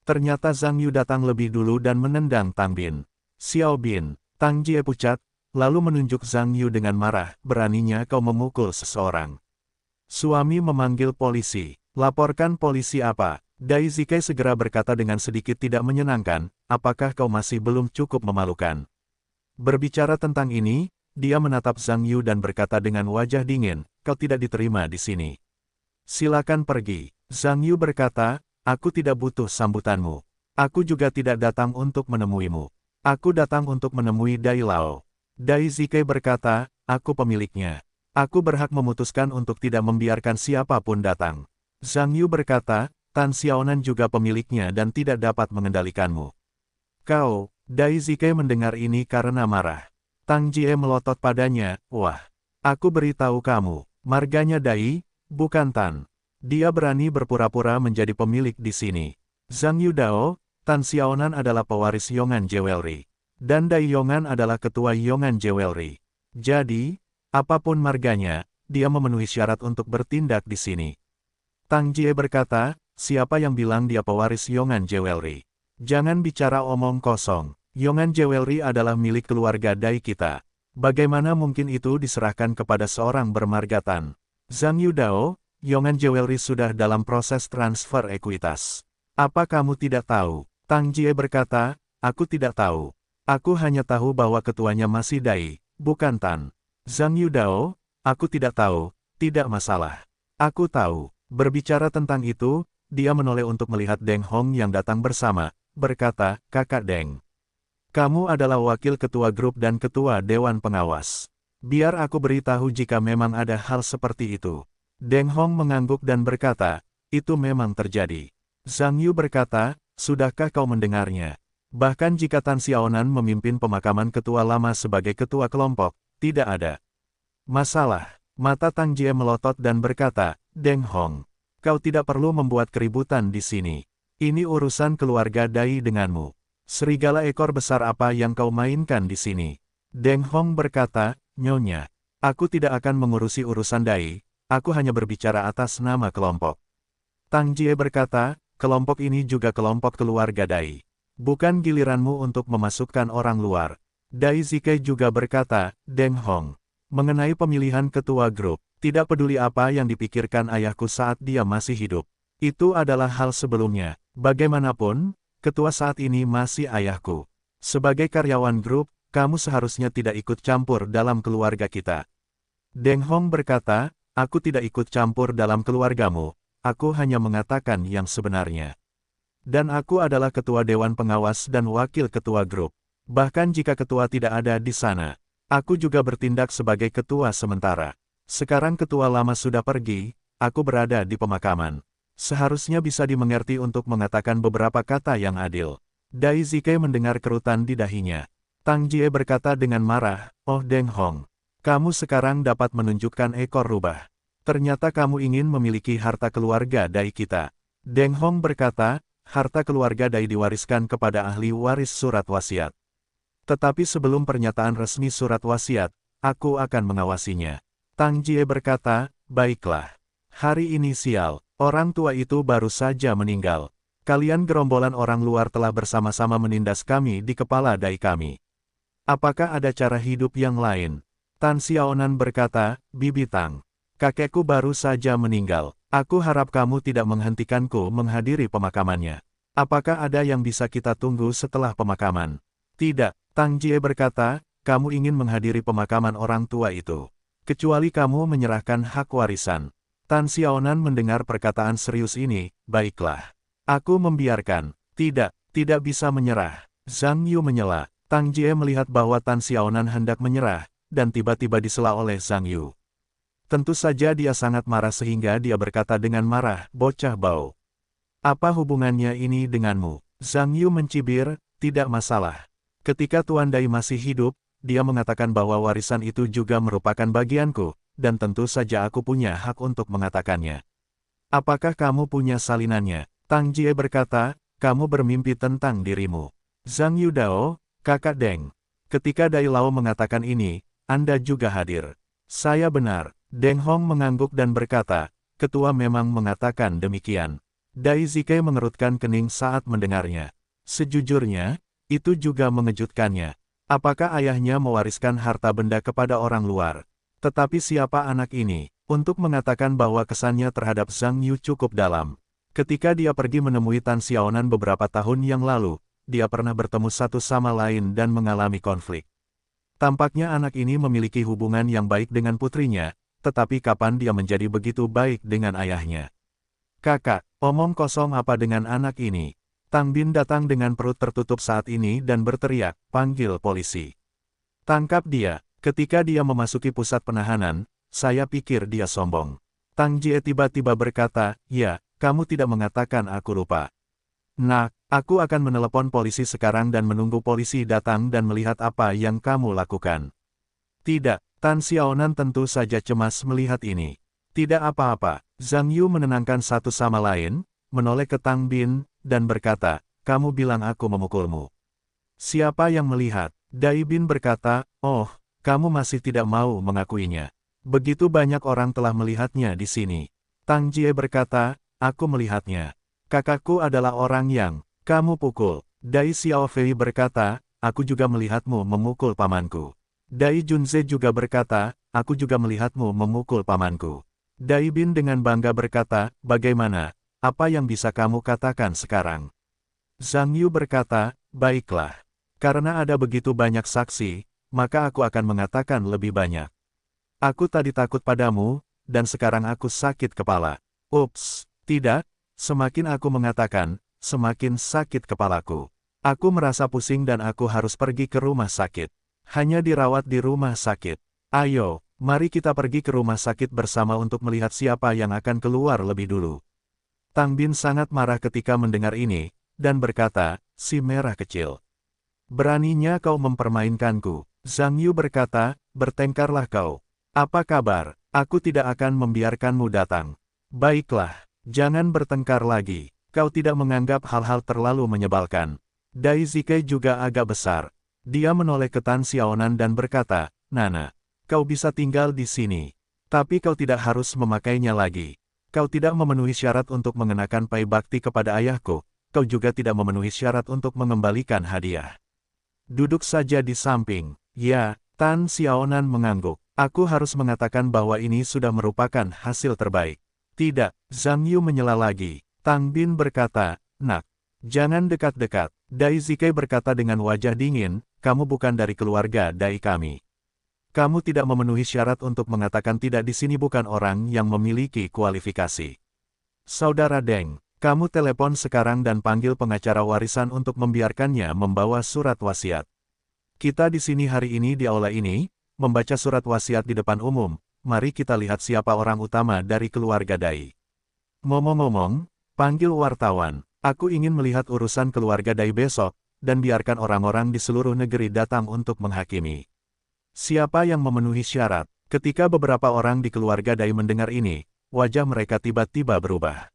Ternyata Zhang Yu datang lebih dulu dan menendang Tang Bin. Xiao Bin, Tang Jie pucat, lalu menunjuk Zhang Yu dengan marah, beraninya kau memukul seseorang. Suami memanggil polisi. Laporkan polisi apa? Dai Zikai segera berkata dengan sedikit tidak menyenangkan, apakah kau masih belum cukup memalukan? Berbicara tentang ini, dia menatap Zhang Yu dan berkata dengan wajah dingin, kau tidak diterima di sini. Silakan pergi. Zhang Yu berkata, aku tidak butuh sambutanmu. Aku juga tidak datang untuk menemuimu. Aku datang untuk menemui Dai Lao. Dai Zikai berkata, aku pemiliknya. Aku berhak memutuskan untuk tidak membiarkan siapapun datang. Zhang Yu berkata, Tan Xiaonan juga pemiliknya dan tidak dapat mengendalikanmu. Kau, Dai Zikai mendengar ini karena marah. Tang Jie melotot padanya, wah, aku beritahu kamu, marganya Dai, bukan Tan. Dia berani berpura-pura menjadi pemilik di sini. Zhang Yu Dao, Tan Xiaonan adalah pewaris Yongan Jewelry. Dan Dai Yongan adalah ketua Yongan Jewelry. Jadi, apapun marganya, dia memenuhi syarat untuk bertindak di sini. Tang Jie berkata, siapa yang bilang dia pewaris Yongan Jewelry? Jangan bicara omong kosong. Yongan Jewelry adalah milik keluarga Dai kita. Bagaimana mungkin itu diserahkan kepada seorang bermarga Tan? Zhang Yu Dao, Yongan Jewelry sudah dalam proses transfer ekuitas. Apa kamu tidak tahu? Tang Jie berkata, aku tidak tahu. Aku hanya tahu bahwa ketuanya masih Dai, bukan Tan. Zhang Yu Dao, aku tidak tahu, tidak masalah. Aku tahu. Berbicara tentang itu, dia menoleh untuk melihat Deng Hong yang datang bersama, berkata, Kakak Deng. Kamu adalah wakil ketua grup dan ketua dewan pengawas. Biar aku beritahu jika memang ada hal seperti itu. Deng Hong mengangguk dan berkata, itu memang terjadi. Zhang Yu berkata, sudahkah kau mendengarnya? Bahkan jika Tan Xiaonan memimpin pemakaman ketua lama sebagai ketua kelompok, tidak ada masalah. Mata Tang Jie melotot dan berkata, Deng Hong, kau tidak perlu membuat keributan di sini. Ini urusan keluarga Dai denganmu. Serigala ekor besar apa yang kau mainkan di sini? Deng Hong berkata, Nyonya, aku tidak akan mengurusi urusan Dai, aku hanya berbicara atas nama kelompok. Tang Jie berkata, kelompok ini juga kelompok keluarga Dai. Bukan giliranmu untuk memasukkan orang luar. Dai Zikai juga berkata, Deng Hong, mengenai pemilihan ketua grup, tidak peduli apa yang dipikirkan ayahku saat dia masih hidup. Itu adalah hal sebelumnya. Bagaimanapun, ketua saat ini masih ayahku. Sebagai karyawan grup, kamu seharusnya tidak ikut campur dalam keluarga kita. Deng Hong berkata, aku tidak ikut campur dalam keluargamu, aku hanya mengatakan yang sebenarnya. Dan aku adalah ketua dewan pengawas dan wakil ketua grup. Bahkan jika ketua tidak ada di sana, aku juga bertindak sebagai ketua sementara. Sekarang ketua lama sudah pergi, aku berada di pemakaman. Seharusnya bisa dimengerti untuk mengatakan beberapa kata yang adil. Dai Zikai mendengar kerutan di dahinya. Tang Jie berkata dengan marah, oh Deng Hong, kamu sekarang dapat menunjukkan ekor rubah. Ternyata kamu ingin memiliki harta keluarga Dai kita. Deng Hong berkata, harta keluarga Dai diwariskan kepada ahli waris surat wasiat. Tetapi sebelum pernyataan resmi surat wasiat, aku akan mengawasinya. Tang Jie berkata, baiklah. Hari ini sial. Orang tua itu baru saja meninggal. Kalian gerombolan orang luar telah bersama-sama menindas kami di kepala Dai kami. Apakah ada cara hidup yang lain? Tan Xiaonan berkata, Bibi Tang, kakekku baru saja meninggal. Aku harap kamu tidak menghentikanku menghadiri pemakamannya. Apakah ada yang bisa kita tunggu setelah pemakaman? Tidak, Tang Jie berkata, kamu ingin menghadiri pemakaman orang tua itu. Kecuali kamu menyerahkan hak warisan. Tan Xiaonan mendengar perkataan serius ini, baiklah. Aku membiarkan. Tidak, tidak bisa menyerah. Zhang Yu menyela. Tang Jie melihat bahwa Tan Xiaonan hendak menyerah, dan tiba-tiba disela oleh Zhang Yu. Tentu saja dia sangat marah sehingga dia berkata dengan marah, bocah bau. Apa hubungannya ini denganmu? Zhang Yu mencibir, tidak masalah. Ketika Tuan Dai masih hidup, dia mengatakan bahwa warisan itu juga merupakan bagianku, dan tentu saja aku punya hak untuk mengatakannya. Apakah kamu punya salinannya? Tang Jie berkata, kamu bermimpi tentang dirimu. Zhang Yu Dao, kakak Deng. Ketika Dai Lao mengatakan ini, Anda juga hadir. Saya benar. Deng Hong mengangguk dan berkata, ketua memang mengatakan demikian. Dai Zikai mengerutkan kening saat mendengarnya. Sejujurnya, itu juga mengejutkannya. Apakah ayahnya mewariskan harta benda kepada orang luar? Tetapi siapa anak ini? Untuk mengatakan bahwa kesannya terhadap Zhang Yu cukup dalam. Ketika dia pergi menemui Tan Xiaonan beberapa tahun yang lalu, dia pernah bertemu satu sama lain dan mengalami konflik. Tampaknya anak ini memiliki hubungan yang baik dengan putrinya, tetapi kapan dia menjadi begitu baik dengan ayahnya? Kakak, omong kosong apa dengan anak ini? Tang Bin datang dengan perut tertutup saat ini dan berteriak, panggil polisi. Tangkap dia. Ketika dia memasuki pusat penahanan, saya pikir dia sombong. Tang Jie tiba-tiba berkata, ya, kamu tidak mengatakan aku lupa. Nah, aku akan menelepon polisi sekarang dan menunggu polisi datang dan melihat apa yang kamu lakukan. Tidak. Tan Xiaonan tentu saja cemas melihat ini. Tidak apa-apa, Zhang Yu menenangkan satu sama lain, menoleh ke Tang Bin, dan berkata, kamu bilang aku memukulmu. Siapa yang melihat? Dai Bin berkata, oh, kamu masih tidak mau mengakuinya. Begitu banyak orang telah melihatnya di sini. Tang Jie berkata, aku melihatnya. Kakakku adalah orang yang kamu pukul. Dai Xiaofei berkata, aku juga melihatmu memukul pamanku. Dai Junze juga berkata, aku juga melihatmu memukul pamanku. Dai Bin dengan bangga berkata, bagaimana? Apa yang bisa kamu katakan sekarang? Zhang Yu berkata, baiklah. Karena ada begitu banyak saksi, maka aku akan mengatakan lebih banyak. Aku tadi takut padamu, dan sekarang aku sakit kepala. Ups, tidak, semakin aku mengatakan, semakin sakit kepalaku. Aku merasa pusing dan aku harus pergi ke rumah sakit. Hanya dirawat di rumah sakit. Ayo, mari kita pergi ke rumah sakit bersama untuk melihat siapa yang akan keluar lebih dulu. Tang Bin sangat marah ketika mendengar ini, dan berkata, si merah kecil. Beraninya kau mempermainkanku. Zhang Yu berkata, bertengkarlah kau. Apa kabar? Aku tidak akan membiarkanmu datang. Baiklah, jangan bertengkar lagi. Kau tidak menganggap hal-hal terlalu menyebalkan. Dai Zikai juga agak besar. Dia menoleh ke Tan Xiaonan dan berkata, Nana, kau bisa tinggal di sini. Tapi kau tidak harus memakainya lagi. Kau tidak memenuhi syarat untuk mengenakan pai bakti kepada ayahku, kau juga tidak memenuhi syarat untuk mengembalikan hadiah. Duduk saja di samping. Ya, Tan Xiaonan mengangguk. Aku harus mengatakan bahwa ini sudah merupakan hasil terbaik. Tidak, Zhang Yu menyela lagi. Tang Bin berkata, nak, jangan dekat-dekat. Dai Zikai berkata dengan wajah dingin, kamu bukan dari keluarga Dai kami. Kamu tidak memenuhi syarat untuk mengatakan tidak di sini bukan orang yang memiliki kualifikasi. Saudara Deng, kamu telepon sekarang dan panggil pengacara warisan untuk membiarkannya membawa surat wasiat. Kita di sini hari ini di aula ini, membaca surat wasiat di depan umum, mari kita lihat siapa orang utama dari keluarga Dai. Ngomong-ngomong, panggil wartawan. Aku ingin melihat urusan keluarga Dai besok, dan biarkan orang-orang di seluruh negeri datang untuk menghakimi. Siapa yang memenuhi syarat? Ketika beberapa orang di keluarga Dai mendengar ini, wajah mereka tiba-tiba berubah.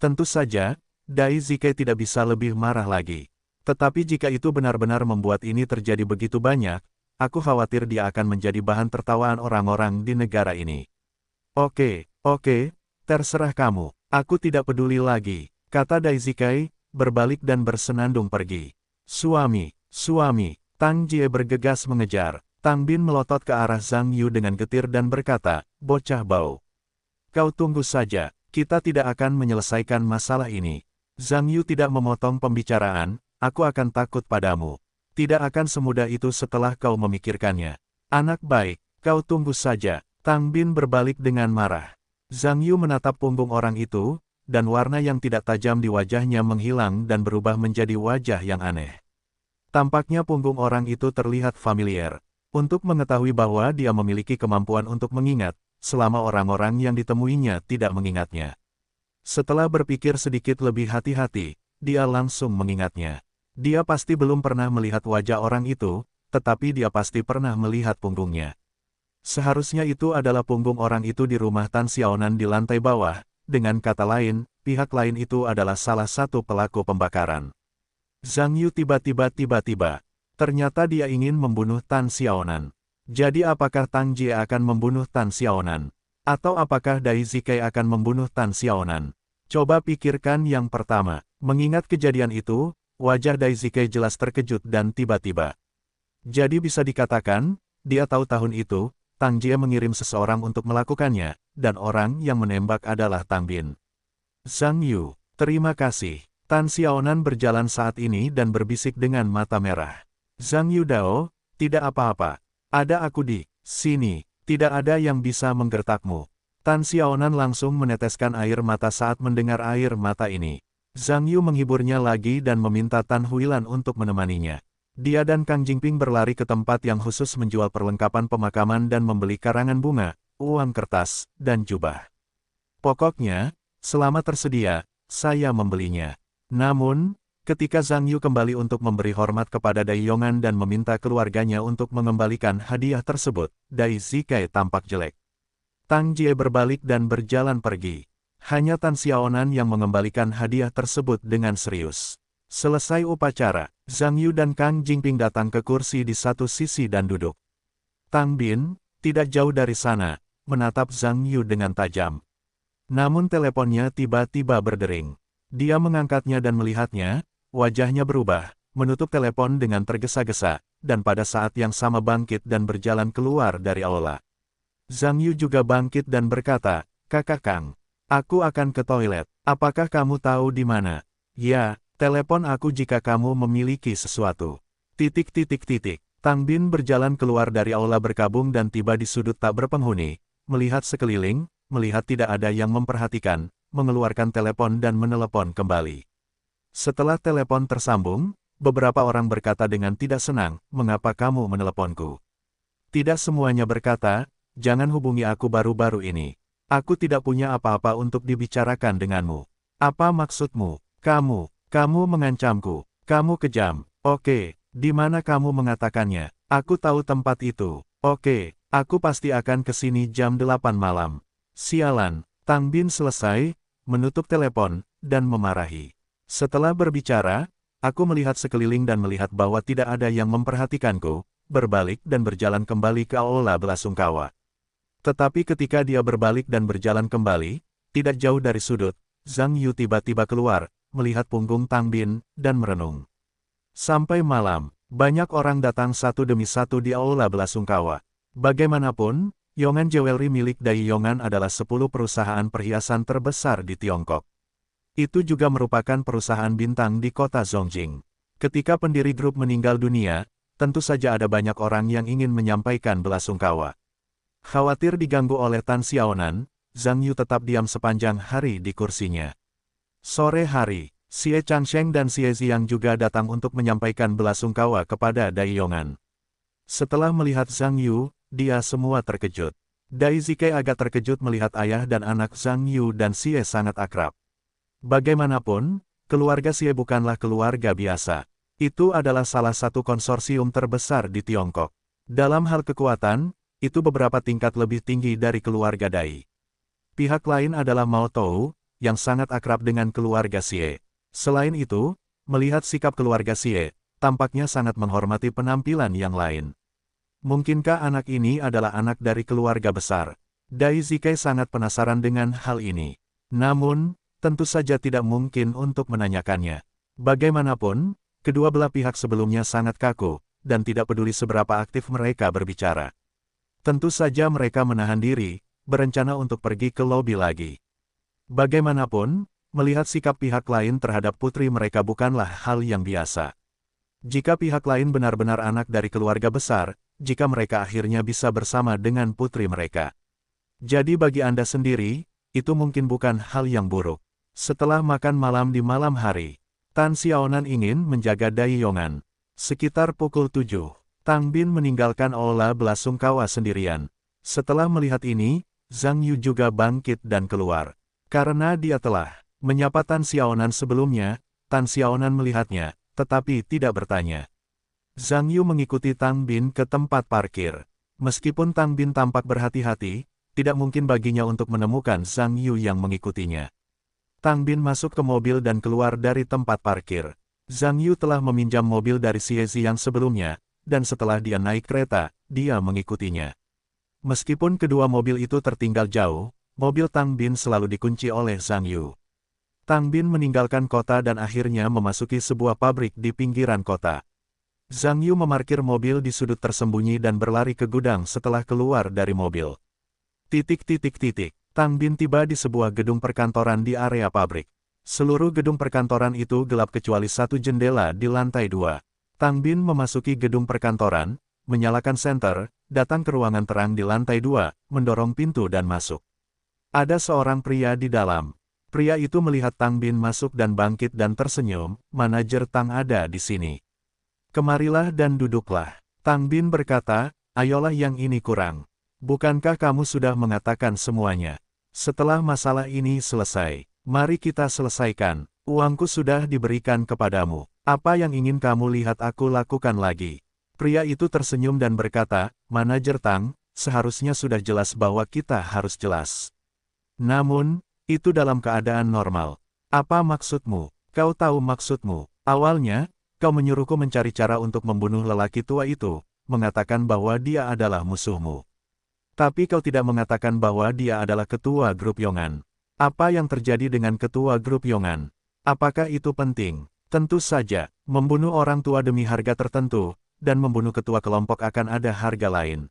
Tentu saja, Dai Zikai tidak bisa lebih marah lagi. Tetapi jika itu benar-benar membuat ini terjadi begitu banyak, aku khawatir dia akan menjadi bahan tertawaan orang-orang di negara ini. Oke, terserah kamu. Aku tidak peduli lagi. Kata Dai Zikai, berbalik dan bersenandung pergi. Suami, Tang Jie bergegas mengejar. Tang Bin melotot ke arah Zhang Yu dengan getir dan berkata, bocah bau. Kau tunggu saja, kita tidak akan menyelesaikan masalah ini. Zhang Yu tidak memotong pembicaraan, aku akan takut padamu. Tidak akan semudah itu setelah kau memikirkannya. Anak baik, kau tunggu saja. Tang Bin berbalik dengan marah. Zhang Yu menatap punggung orang itu, dan warna yang tidak tajam di wajahnya menghilang dan berubah menjadi wajah yang aneh. Tampaknya punggung orang itu terlihat familiar. Untuk mengetahui bahwa dia memiliki kemampuan untuk mengingat, selama orang-orang yang ditemuinya tidak mengingatnya. Setelah berpikir sedikit lebih hati-hati, dia langsung mengingatnya. Dia pasti belum pernah melihat wajah orang itu, tetapi dia pasti pernah melihat punggungnya. Seharusnya itu adalah punggung orang itu di rumah Tan Xiaonan di lantai bawah, dengan kata lain, pihak lain itu adalah salah satu pelaku pembakaran. Zhang Yu tiba-tiba, ternyata dia ingin membunuh Tan Xiaonan. Jadi apakah Tang Jie akan membunuh Tan Xiaonan? Atau apakah Dai Zikai akan membunuh Tan Xiaonan? Coba pikirkan yang pertama. Mengingat kejadian itu, wajah Dai Zikai jelas terkejut dan tiba-tiba. Jadi bisa dikatakan, dia tahu tahun itu, Tang Jie mengirim seseorang untuk melakukannya, dan orang yang menembak adalah Tang Bin. Zhang Yu, terima kasih. Tan Xiaonan berjalan saat ini dan berbisik dengan mata merah. Zhang Yu Dao, tidak apa-apa. Ada aku di sini, tidak ada yang bisa menggertakmu. Tan Xiaonan langsung meneteskan air mata saat mendengar air mata ini. Zhang Yu menghiburnya lagi dan meminta Tan Huilan untuk menemaninya. Dia dan Kang Jingping berlari ke tempat yang khusus menjual perlengkapan pemakaman dan membeli karangan bunga, uang kertas, dan jubah. Pokoknya, selama tersedia, saya membelinya. Namun, ketika Zhang Yu kembali untuk memberi hormat kepada Dai Yongan dan meminta keluarganya untuk mengembalikan hadiah tersebut, Dai Zikai tampak jelek. Tang Jie berbalik dan berjalan pergi. Hanya Tan Xiaonan yang mengembalikan hadiah tersebut dengan serius. Selesai upacara, Zhang Yu dan Kang Jingping datang ke kursi di satu sisi dan duduk. Tang Bin, tidak jauh dari sana, menatap Zhang Yu dengan tajam. Namun teleponnya tiba-tiba berdering. Dia mengangkatnya dan melihatnya, wajahnya berubah, menutup telepon dengan tergesa-gesa, dan pada saat yang sama bangkit dan berjalan keluar dari aula. Zhang Yu juga bangkit dan berkata, "Kakak Kang, aku akan ke toilet. Apakah kamu tahu di mana?" "Ya, telepon aku jika kamu memiliki sesuatu." Tang Bin berjalan keluar dari aula berkabung dan tiba di sudut tak berpenghuni, melihat sekeliling, melihat tidak ada yang memperhatikan, mengeluarkan telepon dan menelepon kembali. Setelah telepon tersambung, beberapa orang berkata dengan tidak senang, "Mengapa kamu meneleponku?" Tidak semuanya berkata, "Jangan hubungi aku baru-baru ini. Aku tidak punya apa-apa untuk dibicarakan denganmu." "Apa maksudmu? Kamu mengancamku. Kamu kejam." "Oke, di mana kamu mengatakannya?" "Aku tahu tempat itu." "Oke, aku pasti akan ke sini jam 8 malam." Sialan, Tang Bin selesai, menutup telepon, dan memarahi. Setelah berbicara, aku melihat sekeliling dan melihat bahwa tidak ada yang memperhatikanku, berbalik dan berjalan kembali ke aula belasungkawa. Tetapi ketika dia berbalik dan berjalan kembali, tidak jauh dari sudut, Zhang Yu tiba-tiba keluar, melihat punggung Tang Bin, dan merenung. Sampai malam, banyak orang datang satu demi satu di aula belasungkawa. Bagaimanapun, Yongan Jewelry milik Dai Yongan adalah 10 perusahaan perhiasan terbesar di Tiongkok. Itu juga merupakan perusahaan bintang di kota Zongjing. Ketika pendiri grup meninggal dunia, tentu saja ada banyak orang yang ingin menyampaikan belasungkawa. Khawatir diganggu oleh Tan Xiaonan, Zhang Yu tetap diam sepanjang hari di kursinya. Sore hari, Xie Changsheng dan Xie Ziyang juga datang untuk menyampaikan belasungkawa kepada Dai Yongan. Setelah melihat Zhang Yu, dia semua terkejut. Dai Zikai agak terkejut melihat ayah dan anak Zhang Yu dan Xie sangat akrab. Bagaimanapun, keluarga Xie bukanlah keluarga biasa. Itu adalah salah satu konsorsium terbesar di Tiongkok. Dalam hal kekuatan, itu beberapa tingkat lebih tinggi dari keluarga Dai. Pihak lain adalah Mao Tou, yang sangat akrab dengan keluarga Xie. Selain itu, melihat sikap keluarga Xie, tampaknya sangat menghormati penampilan yang lain. Mungkinkah anak ini adalah anak dari keluarga besar? Dai Zikai sangat penasaran dengan hal ini. Namun, tentu saja tidak mungkin untuk menanyakannya. Bagaimanapun, kedua belah pihak sebelumnya sangat kaku, dan tidak peduli seberapa aktif mereka berbicara. Tentu saja mereka menahan diri, berencana untuk pergi ke lobi lagi. Bagaimanapun, melihat sikap pihak lain terhadap putri mereka bukanlah hal yang biasa. Jika pihak lain benar-benar anak dari keluarga besar, jika mereka akhirnya bisa bersama dengan putri mereka. Jadi bagi Anda sendiri, itu mungkin bukan hal yang buruk. Setelah makan malam di malam hari, Tan Xiaonan ingin menjaga Dai Yongan. Sekitar pukul 7, Tang Bin meninggalkan aula belasungkawa sendirian. Setelah melihat ini, Zhang Yu juga bangkit dan keluar. Karena dia telah menyapa Tan Xiaonan sebelumnya, Tan Xiaonan melihatnya, tetapi tidak bertanya. Zhang Yu mengikuti Tang Bin ke tempat parkir. Meskipun Tang Bin tampak berhati-hati, tidak mungkin baginya untuk menemukan Zhang Yu yang mengikutinya. Tang Bin masuk ke mobil dan keluar dari tempat parkir. Zhang Yu telah meminjam mobil dari Xiezi yang sebelumnya, dan setelah dia naik kereta, dia mengikutinya. Meskipun kedua mobil itu tertinggal jauh, mobil Tang Bin selalu dikunci oleh Zhang Yu. Tang Bin meninggalkan kota dan akhirnya memasuki sebuah pabrik di pinggiran kota. Zhang Yu memarkir mobil di sudut tersembunyi dan berlari ke gudang setelah keluar dari mobil. Tang Bin tiba di sebuah gedung perkantoran di area pabrik. Seluruh gedung perkantoran itu gelap kecuali satu jendela di lantai 2. Tang Bin memasuki gedung perkantoran, menyalakan senter, datang ke ruangan terang di lantai 2, mendorong pintu dan masuk. Ada seorang pria di dalam. Pria itu melihat Tang Bin masuk dan bangkit dan tersenyum, "Manajer Tang ada di sini. Kemarilah dan duduklah." Tang Bin berkata, "Ayolah, yang ini kurang. Bukankah kamu sudah mengatakan semuanya? Setelah masalah ini selesai, mari kita selesaikan. Uangku sudah diberikan kepadamu. Apa yang ingin kamu lihat aku lakukan lagi?" Pria itu tersenyum dan berkata, "Manajer Tang, seharusnya sudah jelas bahwa kita harus jelas. Namun, itu dalam keadaan normal. Apa maksudmu? Kau tahu maksudmu. Awalnya, kau menyuruhku mencari cara untuk membunuh lelaki tua itu, mengatakan bahwa dia adalah musuhmu. Tapi kau tidak mengatakan bahwa dia adalah ketua grup Yongan. Apa yang terjadi dengan ketua grup Yongan? Apakah itu penting? Tentu saja, membunuh orang tua demi harga tertentu, dan membunuh ketua kelompok akan ada harga lain.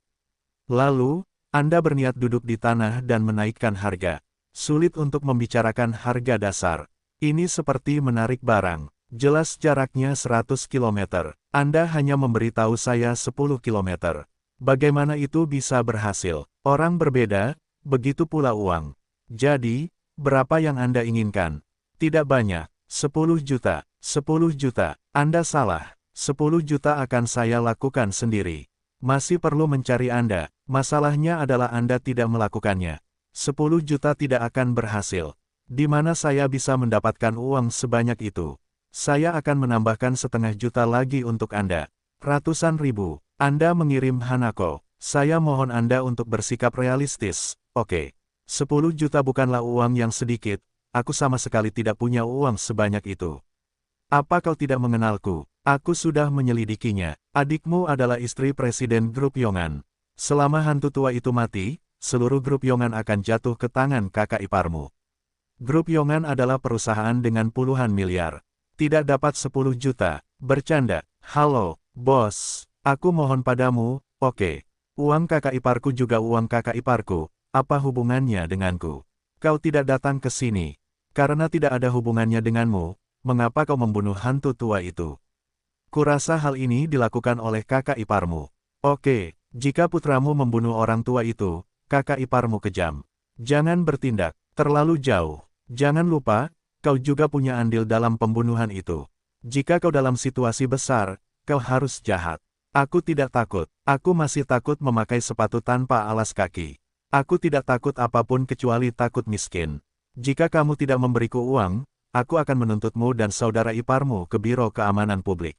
Lalu, Anda berniat duduk di tanah dan menaikkan harga. Sulit untuk membicarakan harga dasar. Ini seperti menarik barang. Jelas jaraknya 100 km. Anda hanya memberitahu saya 10 km. Bagaimana itu bisa berhasil? Orang berbeda, begitu pula uang. Jadi, berapa yang Anda inginkan? Tidak banyak. 10 juta. 10 juta. Anda salah. 10 juta akan saya lakukan sendiri. Masih perlu mencari Anda. Masalahnya adalah Anda tidak melakukannya. 10 juta tidak akan berhasil. Di mana saya bisa mendapatkan uang sebanyak itu? Saya akan menambahkan 0,5 juta lagi untuk Anda. Ratusan ribu. Anda mengirim Hanako. Saya mohon Anda untuk bersikap realistis. Oke. 10 juta bukanlah uang yang sedikit. Aku sama sekali tidak punya uang sebanyak itu. Apa kau tidak mengenalku? Aku sudah menyelidikinya. Adikmu adalah istri Presiden Grup Yongan. Selama hantu tua itu mati, seluruh grup Yongan akan jatuh ke tangan kakak iparmu. Grup Yongan adalah perusahaan dengan puluhan miliar. Tidak dapat 10 juta. Bercanda. Halo, bos. Aku mohon padamu, oke. Uang kakak iparku juga uang kakak iparku. Apa hubungannya denganku? Kau tidak datang ke sini. Karena tidak ada hubungannya denganmu, mengapa kau membunuh hantu tua itu? Kurasa hal ini dilakukan oleh kakak iparmu. Oke, jika putramu membunuh orang tua itu, kakak iparmu kejam. Jangan bertindak terlalu jauh. Jangan lupa, kau juga punya andil dalam pembunuhan itu. Jika kau dalam situasi besar, kau harus jahat. Aku tidak takut. Aku masih takut memakai sepatu tanpa alas kaki. Aku tidak takut apapun kecuali takut miskin. Jika kamu tidak memberiku uang, aku akan menuntutmu dan saudara iparmu ke Biro Keamanan Publik.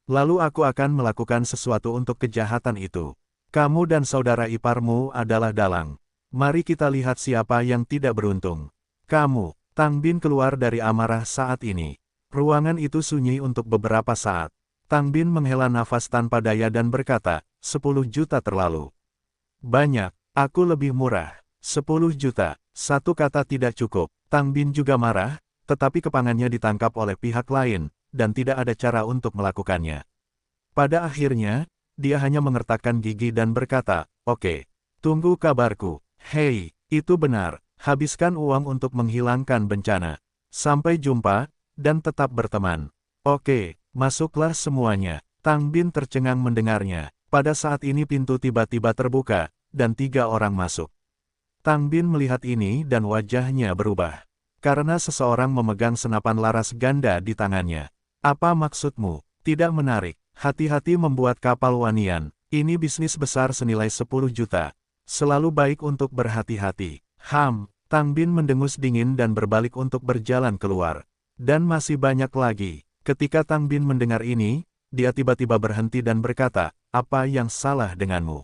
Lalu aku akan melakukan sesuatu untuk kejahatan itu. Kamu dan saudara iparmu adalah dalang. Mari kita lihat siapa yang tidak beruntung. Kamu. Tang Bin keluar dari amarah saat ini. Ruangan itu sunyi untuk beberapa saat. Tang Bin menghela nafas tanpa daya dan berkata, 10 juta terlalu banyak. Aku lebih murah. 10 juta. Satu kata tidak cukup. Tang Bin juga marah, tetapi kepangannya ditangkap oleh pihak lain, dan tidak ada cara untuk melakukannya. Pada akhirnya, dia hanya mengertakkan gigi dan berkata, "Oke, tunggu kabarku." Hei, itu benar. Habiskan uang untuk menghilangkan bencana. Sampai jumpa, dan tetap berteman. Oke, masuklah semuanya. Tang Bin tercengang mendengarnya. Pada saat ini pintu tiba-tiba terbuka, dan 3 orang masuk. Tang Bin melihat ini dan wajahnya berubah. Karena seseorang memegang senapan laras ganda di tangannya. Apa maksudmu? Tidak menarik. Hati-hati membuat kapal wanian. Ini bisnis besar senilai 10 juta. Selalu baik untuk berhati-hati. Tang Bin mendengus dingin dan berbalik untuk berjalan keluar. Dan masih banyak lagi. Ketika Tang Bin mendengar ini, dia tiba-tiba berhenti dan berkata, apa yang salah denganmu?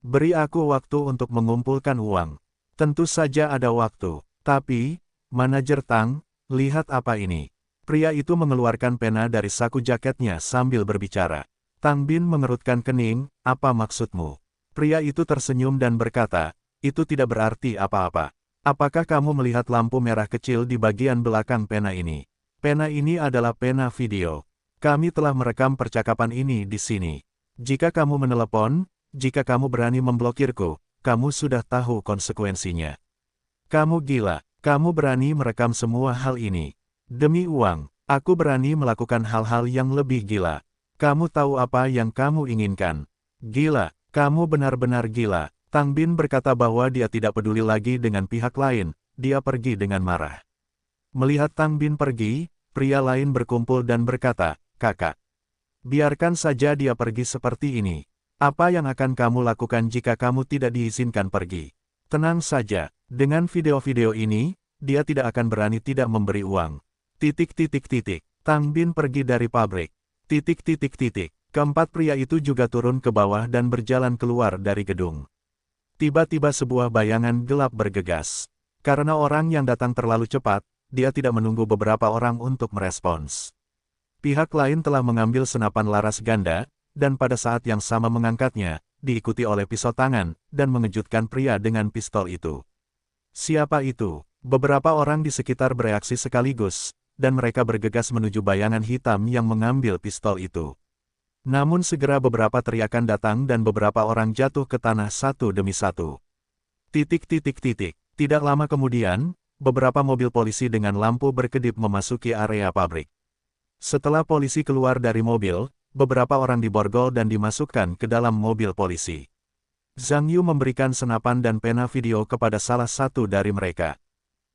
Beri aku waktu untuk mengumpulkan uang. Tentu saja ada waktu. Tapi, manajer Tang, lihat apa ini. Pria itu mengeluarkan pena dari saku jaketnya sambil berbicara. Tang Bin mengerutkan kening, apa maksudmu? Pria itu tersenyum dan berkata, itu tidak berarti apa-apa. Apakah kamu melihat lampu merah kecil di bagian belakang pena ini? Pena ini adalah pena video. Kami telah merekam percakapan ini di sini. Jika kamu menelepon, jika kamu berani memblokirku, kamu sudah tahu konsekuensinya. Kamu gila, kamu berani merekam semua hal ini. Demi uang, aku berani melakukan hal-hal yang lebih gila. Kamu tahu apa yang kamu inginkan. Gila. Kamu benar-benar gila. Tang Bin berkata bahwa dia tidak peduli lagi dengan pihak lain, dia pergi dengan marah. Melihat Tang Bin pergi, pria lain berkumpul dan berkata, kakak. Biarkan saja dia pergi seperti ini. Apa yang akan kamu lakukan jika kamu tidak diizinkan pergi? Tenang saja, dengan video-video ini, dia tidak akan berani tidak memberi uang. Tang Bin pergi dari pabrik. Keempat pria itu juga turun ke bawah dan berjalan keluar dari gedung. Tiba-tiba sebuah bayangan gelap bergegas. Karena orang yang datang terlalu cepat, dia tidak menunggu beberapa orang untuk merespons. Pihak lain telah mengambil senapan laras ganda, dan pada saat yang sama mengangkatnya, diikuti oleh pisau tangan, dan mengejutkan pria dengan pistol itu. Siapa itu? Beberapa orang di sekitar bereaksi sekaligus, dan mereka bergegas menuju bayangan hitam yang mengambil pistol itu. Namun segera beberapa teriakan datang dan beberapa orang jatuh ke tanah satu demi satu. Tidak lama kemudian, beberapa mobil polisi dengan lampu berkedip memasuki area pabrik. Setelah polisi keluar dari mobil, beberapa orang diborgol dan dimasukkan ke dalam mobil polisi. Zhang Yu memberikan senapan dan pena video kepada salah satu dari mereka.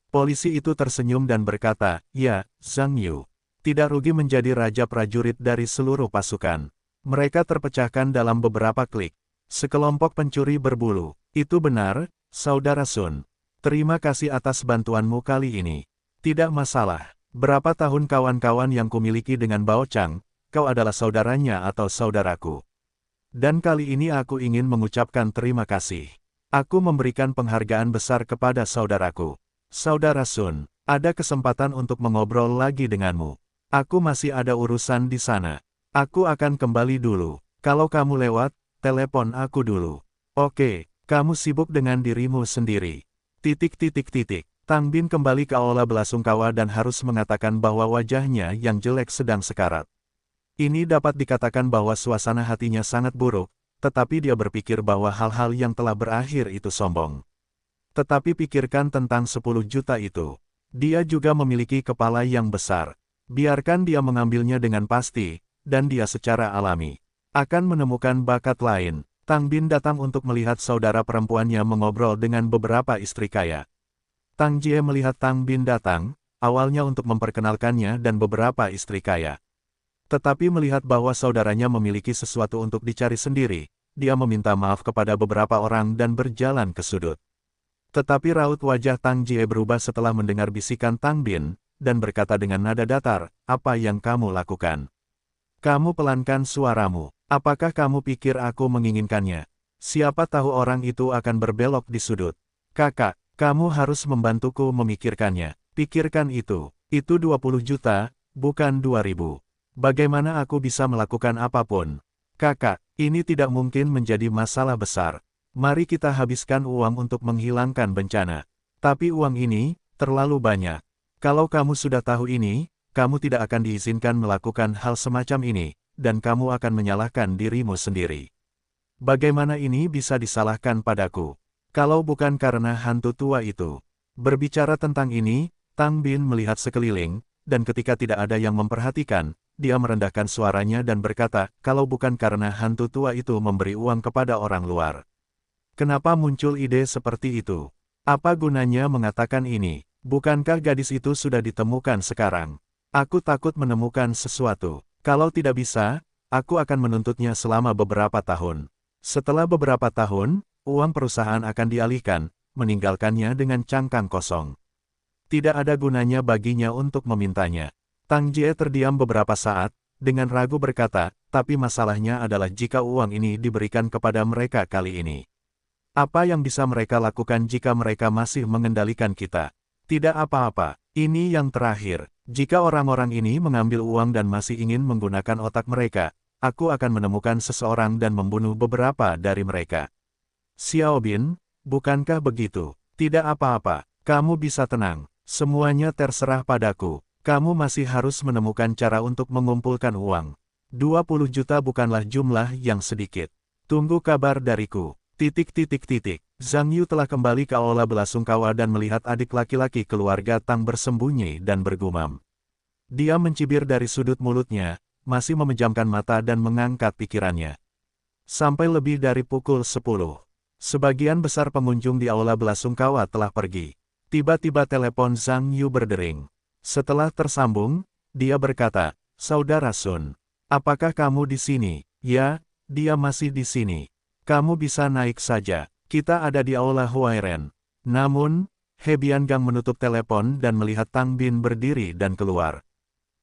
Polisi itu tersenyum dan berkata, ya, Zhang Yu. Tidak rugi menjadi raja prajurit dari seluruh pasukan. Mereka terpecahkan dalam beberapa klik. Sekelompok pencuri berbulu. Itu benar, Saudara Sun. Terima kasih atas bantuanmu kali ini. Tidak masalah. Berapa tahun kawan-kawan yang kumiliki dengan Bao Chang, kau adalah saudaranya atau saudaraku. Dan kali ini aku ingin mengucapkan terima kasih. Aku memberikan penghargaan besar kepada saudaraku. Saudara Sun, ada kesempatan untuk mengobrol lagi denganmu. Aku masih ada urusan di sana. Aku akan kembali dulu. Kalau kamu lewat, telepon aku dulu. Oke, kamu sibuk dengan dirimu sendiri. Tang Bin kembali ke aula belasungkawa dan harus mengatakan bahwa wajahnya yang jelek sedang sekarat. Ini dapat dikatakan bahwa suasana hatinya sangat buruk, tetapi dia berpikir bahwa hal-hal yang telah berakhir itu sombong. Tetapi pikirkan tentang 10 juta itu. Dia juga memiliki kepala yang besar. Biarkan dia mengambilnya dengan pasti, dan dia secara alami akan menemukan bakat lain. Tang Bin datang untuk melihat saudara perempuannya mengobrol dengan beberapa istri kaya. Tang Jie melihat Tang Bin datang, awalnya untuk memperkenalkannya dan beberapa istri kaya. Tetapi melihat bahwa saudaranya memiliki sesuatu untuk dicari sendiri, dia meminta maaf kepada beberapa orang dan berjalan ke sudut. Tetapi raut wajah Tang Jie berubah setelah mendengar bisikan Tang Bin, dan berkata dengan nada datar, apa yang kamu lakukan? Kamu pelankan suaramu. Apakah kamu pikir aku menginginkannya? Siapa tahu orang itu akan berbelok di sudut. Kakak, kamu harus membantuku memikirkannya. Pikirkan itu. Itu 20 juta, bukan 2.000. Bagaimana aku bisa melakukan apapun? Kakak, ini tidak mungkin menjadi masalah besar. Mari kita habiskan uang untuk menghilangkan bencana. Tapi uang ini, terlalu banyak. Kalau kamu sudah tahu ini, kamu tidak akan diizinkan melakukan hal semacam ini, dan kamu akan menyalahkan dirimu sendiri. Bagaimana ini bisa disalahkan padaku? Kalau bukan karena hantu tua itu. Berbicara tentang ini, Tang Bin melihat sekeliling, dan ketika tidak ada yang memperhatikan, dia merendahkan suaranya dan berkata, kalau bukan karena hantu tua itu memberi uang kepada orang luar. Kenapa muncul ide seperti itu? Apa gunanya mengatakan ini? Bukankah gadis itu sudah ditemukan sekarang? Aku takut menemukan sesuatu. Kalau tidak bisa, aku akan menuntutnya selama beberapa tahun. Setelah beberapa tahun, uang perusahaan akan dialihkan, meninggalkannya dengan cangkang kosong. Tidak ada gunanya baginya untuk memintanya. Tang Jie terdiam beberapa saat, dengan ragu berkata, tapi masalahnya adalah jika uang ini diberikan kepada mereka kali ini. Apa yang bisa mereka lakukan jika mereka masih mengendalikan kita? Tidak apa-apa, ini yang terakhir. Jika orang-orang ini mengambil uang dan masih ingin menggunakan otak mereka, aku akan menemukan seseorang dan membunuh beberapa dari mereka. Xiao Bin, bukankah begitu? Tidak apa-apa, kamu bisa tenang. Semuanya terserah padaku. Kamu masih harus menemukan cara untuk mengumpulkan uang. 20 juta bukanlah jumlah yang sedikit. Tunggu kabar dariku. Zhang Yu telah kembali ke aula belasungkawa dan melihat adik laki-laki keluarga Tang bersembunyi dan bergumam. Dia mencibir dari sudut mulutnya, masih memejamkan mata dan mengangkat pikirannya. Sampai lebih dari pukul 10. Sebagian besar pengunjung di aula belasungkawa telah pergi. Tiba-tiba telepon Zhang Yu berdering. Setelah tersambung, dia berkata, Saudara Sun, apakah kamu di sini? Ya, dia masih di sini. Kamu bisa naik saja, kita ada di aula Huairen. Namun, He Biangang menutup telepon dan melihat Tang Bin berdiri dan keluar.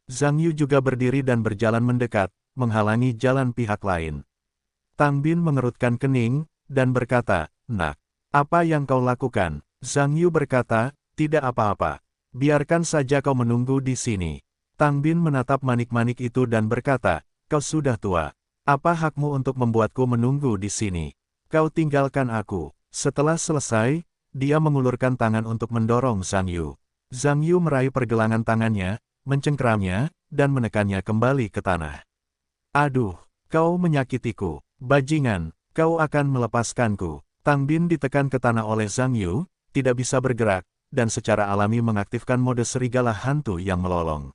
Zhang Yu juga berdiri dan berjalan mendekat, menghalangi jalan pihak lain. Tang Bin mengerutkan kening, dan berkata, Nak, apa yang kau lakukan? Zhang Yu berkata, tidak apa-apa. Biarkan saja kau menunggu di sini. Tang Bin menatap manik-manik itu dan berkata, kau sudah tua. Apa hakmu untuk membuatku menunggu di sini? Kau tinggalkan aku. Setelah selesai, dia mengulurkan tangan untuk mendorong Zhang Yu. Zhang Yu meraih pergelangan tangannya, mencengkeramnya, dan menekannya kembali ke tanah. Aduh, kau menyakitiku. Bajingan, kau akan melepaskanku. Tang Bin ditekan ke tanah oleh Zhang Yu, tidak bisa bergerak, dan secara alami mengaktifkan mode serigala hantu yang melolong.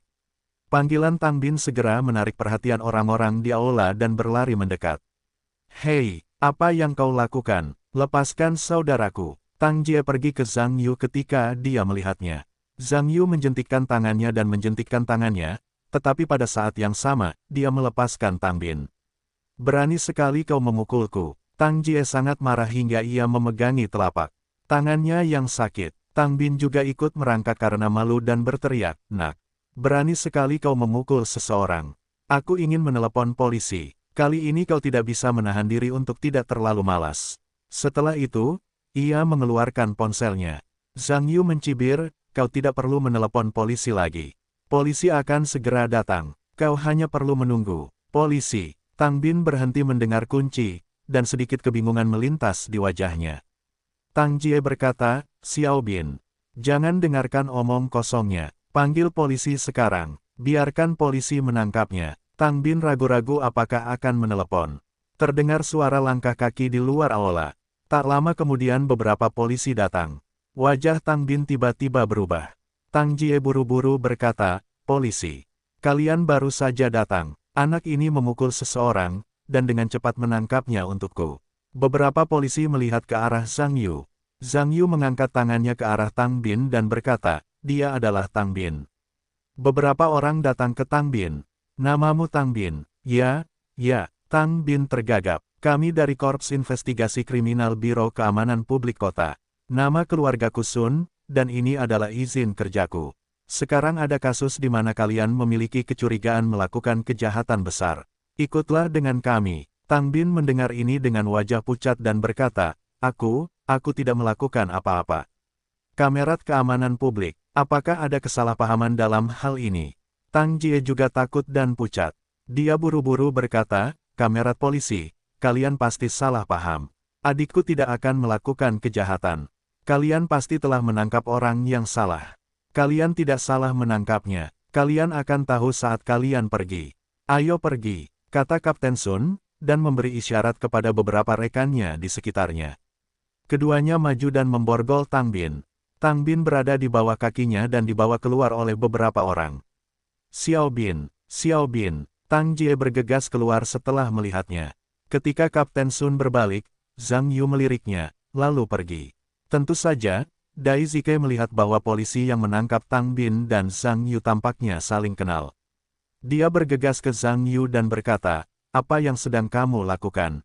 Panggilan Tang Bin segera menarik perhatian orang-orang di aula dan berlari mendekat. Hei, apa yang kau lakukan? Lepaskan saudaraku. Tang Jie pergi ke Zhang Yu ketika dia melihatnya. Zhang Yu menjentikkan tangannya dan menjentikkan tangannya, tetapi pada saat yang sama, dia melepaskan Tang Bin. Berani sekali kau memukulku. Tang Jie sangat marah hingga ia memegangi telapak tangannya yang sakit. Tang Bin juga ikut merangkak karena malu dan berteriak, Nak. Berani sekali kau memukul seseorang. Aku ingin menelepon polisi. Kali ini kau tidak bisa menahan diri untuk tidak terlalu malas. Setelah itu, ia mengeluarkan ponselnya. Zhang Yu mencibir, kau tidak perlu menelepon polisi lagi. Polisi akan segera datang. Kau hanya perlu menunggu. Polisi. Tang Bin berhenti mendengar kunci, dan sedikit kebingungan melintas di wajahnya. Tang Jie berkata, Xiao Bin, jangan dengarkan omong kosongnya. Panggil polisi sekarang, biarkan polisi menangkapnya. Tang Bin ragu-ragu apakah akan menelepon. Terdengar suara langkah kaki di luar aula. Tak lama kemudian beberapa polisi datang. Wajah Tang Bin tiba-tiba berubah. Tang Jie buru-buru berkata, polisi, kalian baru saja datang. Anak ini memukul seseorang, dan dengan cepat menangkapnya untukku. Beberapa polisi melihat ke arah Zhang Yu. Zhang Yu mengangkat tangannya ke arah Tang Bin dan berkata, dia adalah Tang Bin. Beberapa orang datang ke Tang Bin. Namamu Tang Bin? Ya, ya. Tang Bin tergagap. Kami dari Korps Investigasi Kriminal Biro Keamanan Publik Kota. Nama keluargaku Sun, dan ini adalah izin kerjaku. Sekarang ada kasus di mana kalian memiliki kecurigaan melakukan kejahatan besar. Ikutlah dengan kami. Tang Bin mendengar ini dengan wajah pucat dan berkata, aku tidak melakukan apa-apa. Kamerat keamanan publik. Apakah ada kesalahpahaman dalam hal ini? Tang Jie juga takut dan pucat. Dia buru-buru berkata, kamerat polisi, kalian pasti salah paham. Adikku tidak akan melakukan kejahatan. Kalian pasti telah menangkap orang yang salah. Kalian tidak salah menangkapnya. Kalian akan tahu saat kalian pergi. Ayo pergi, kata Kapten Sun, dan memberi isyarat kepada beberapa rekannya di sekitarnya. Keduanya maju dan memborgol Tang Bin. Tang Bin berada di bawah kakinya dan dibawa keluar oleh beberapa orang. Xiao Bin, Tang Jie bergegas keluar setelah melihatnya. Ketika Kapten Sun berbalik, Zhang Yu meliriknya, lalu pergi. Tentu saja, Dai Zikai melihat bahwa polisi yang menangkap Tang Bin dan Zhang Yu tampaknya saling kenal. Dia bergegas ke Zhang Yu dan berkata, "Apa yang sedang kamu lakukan?"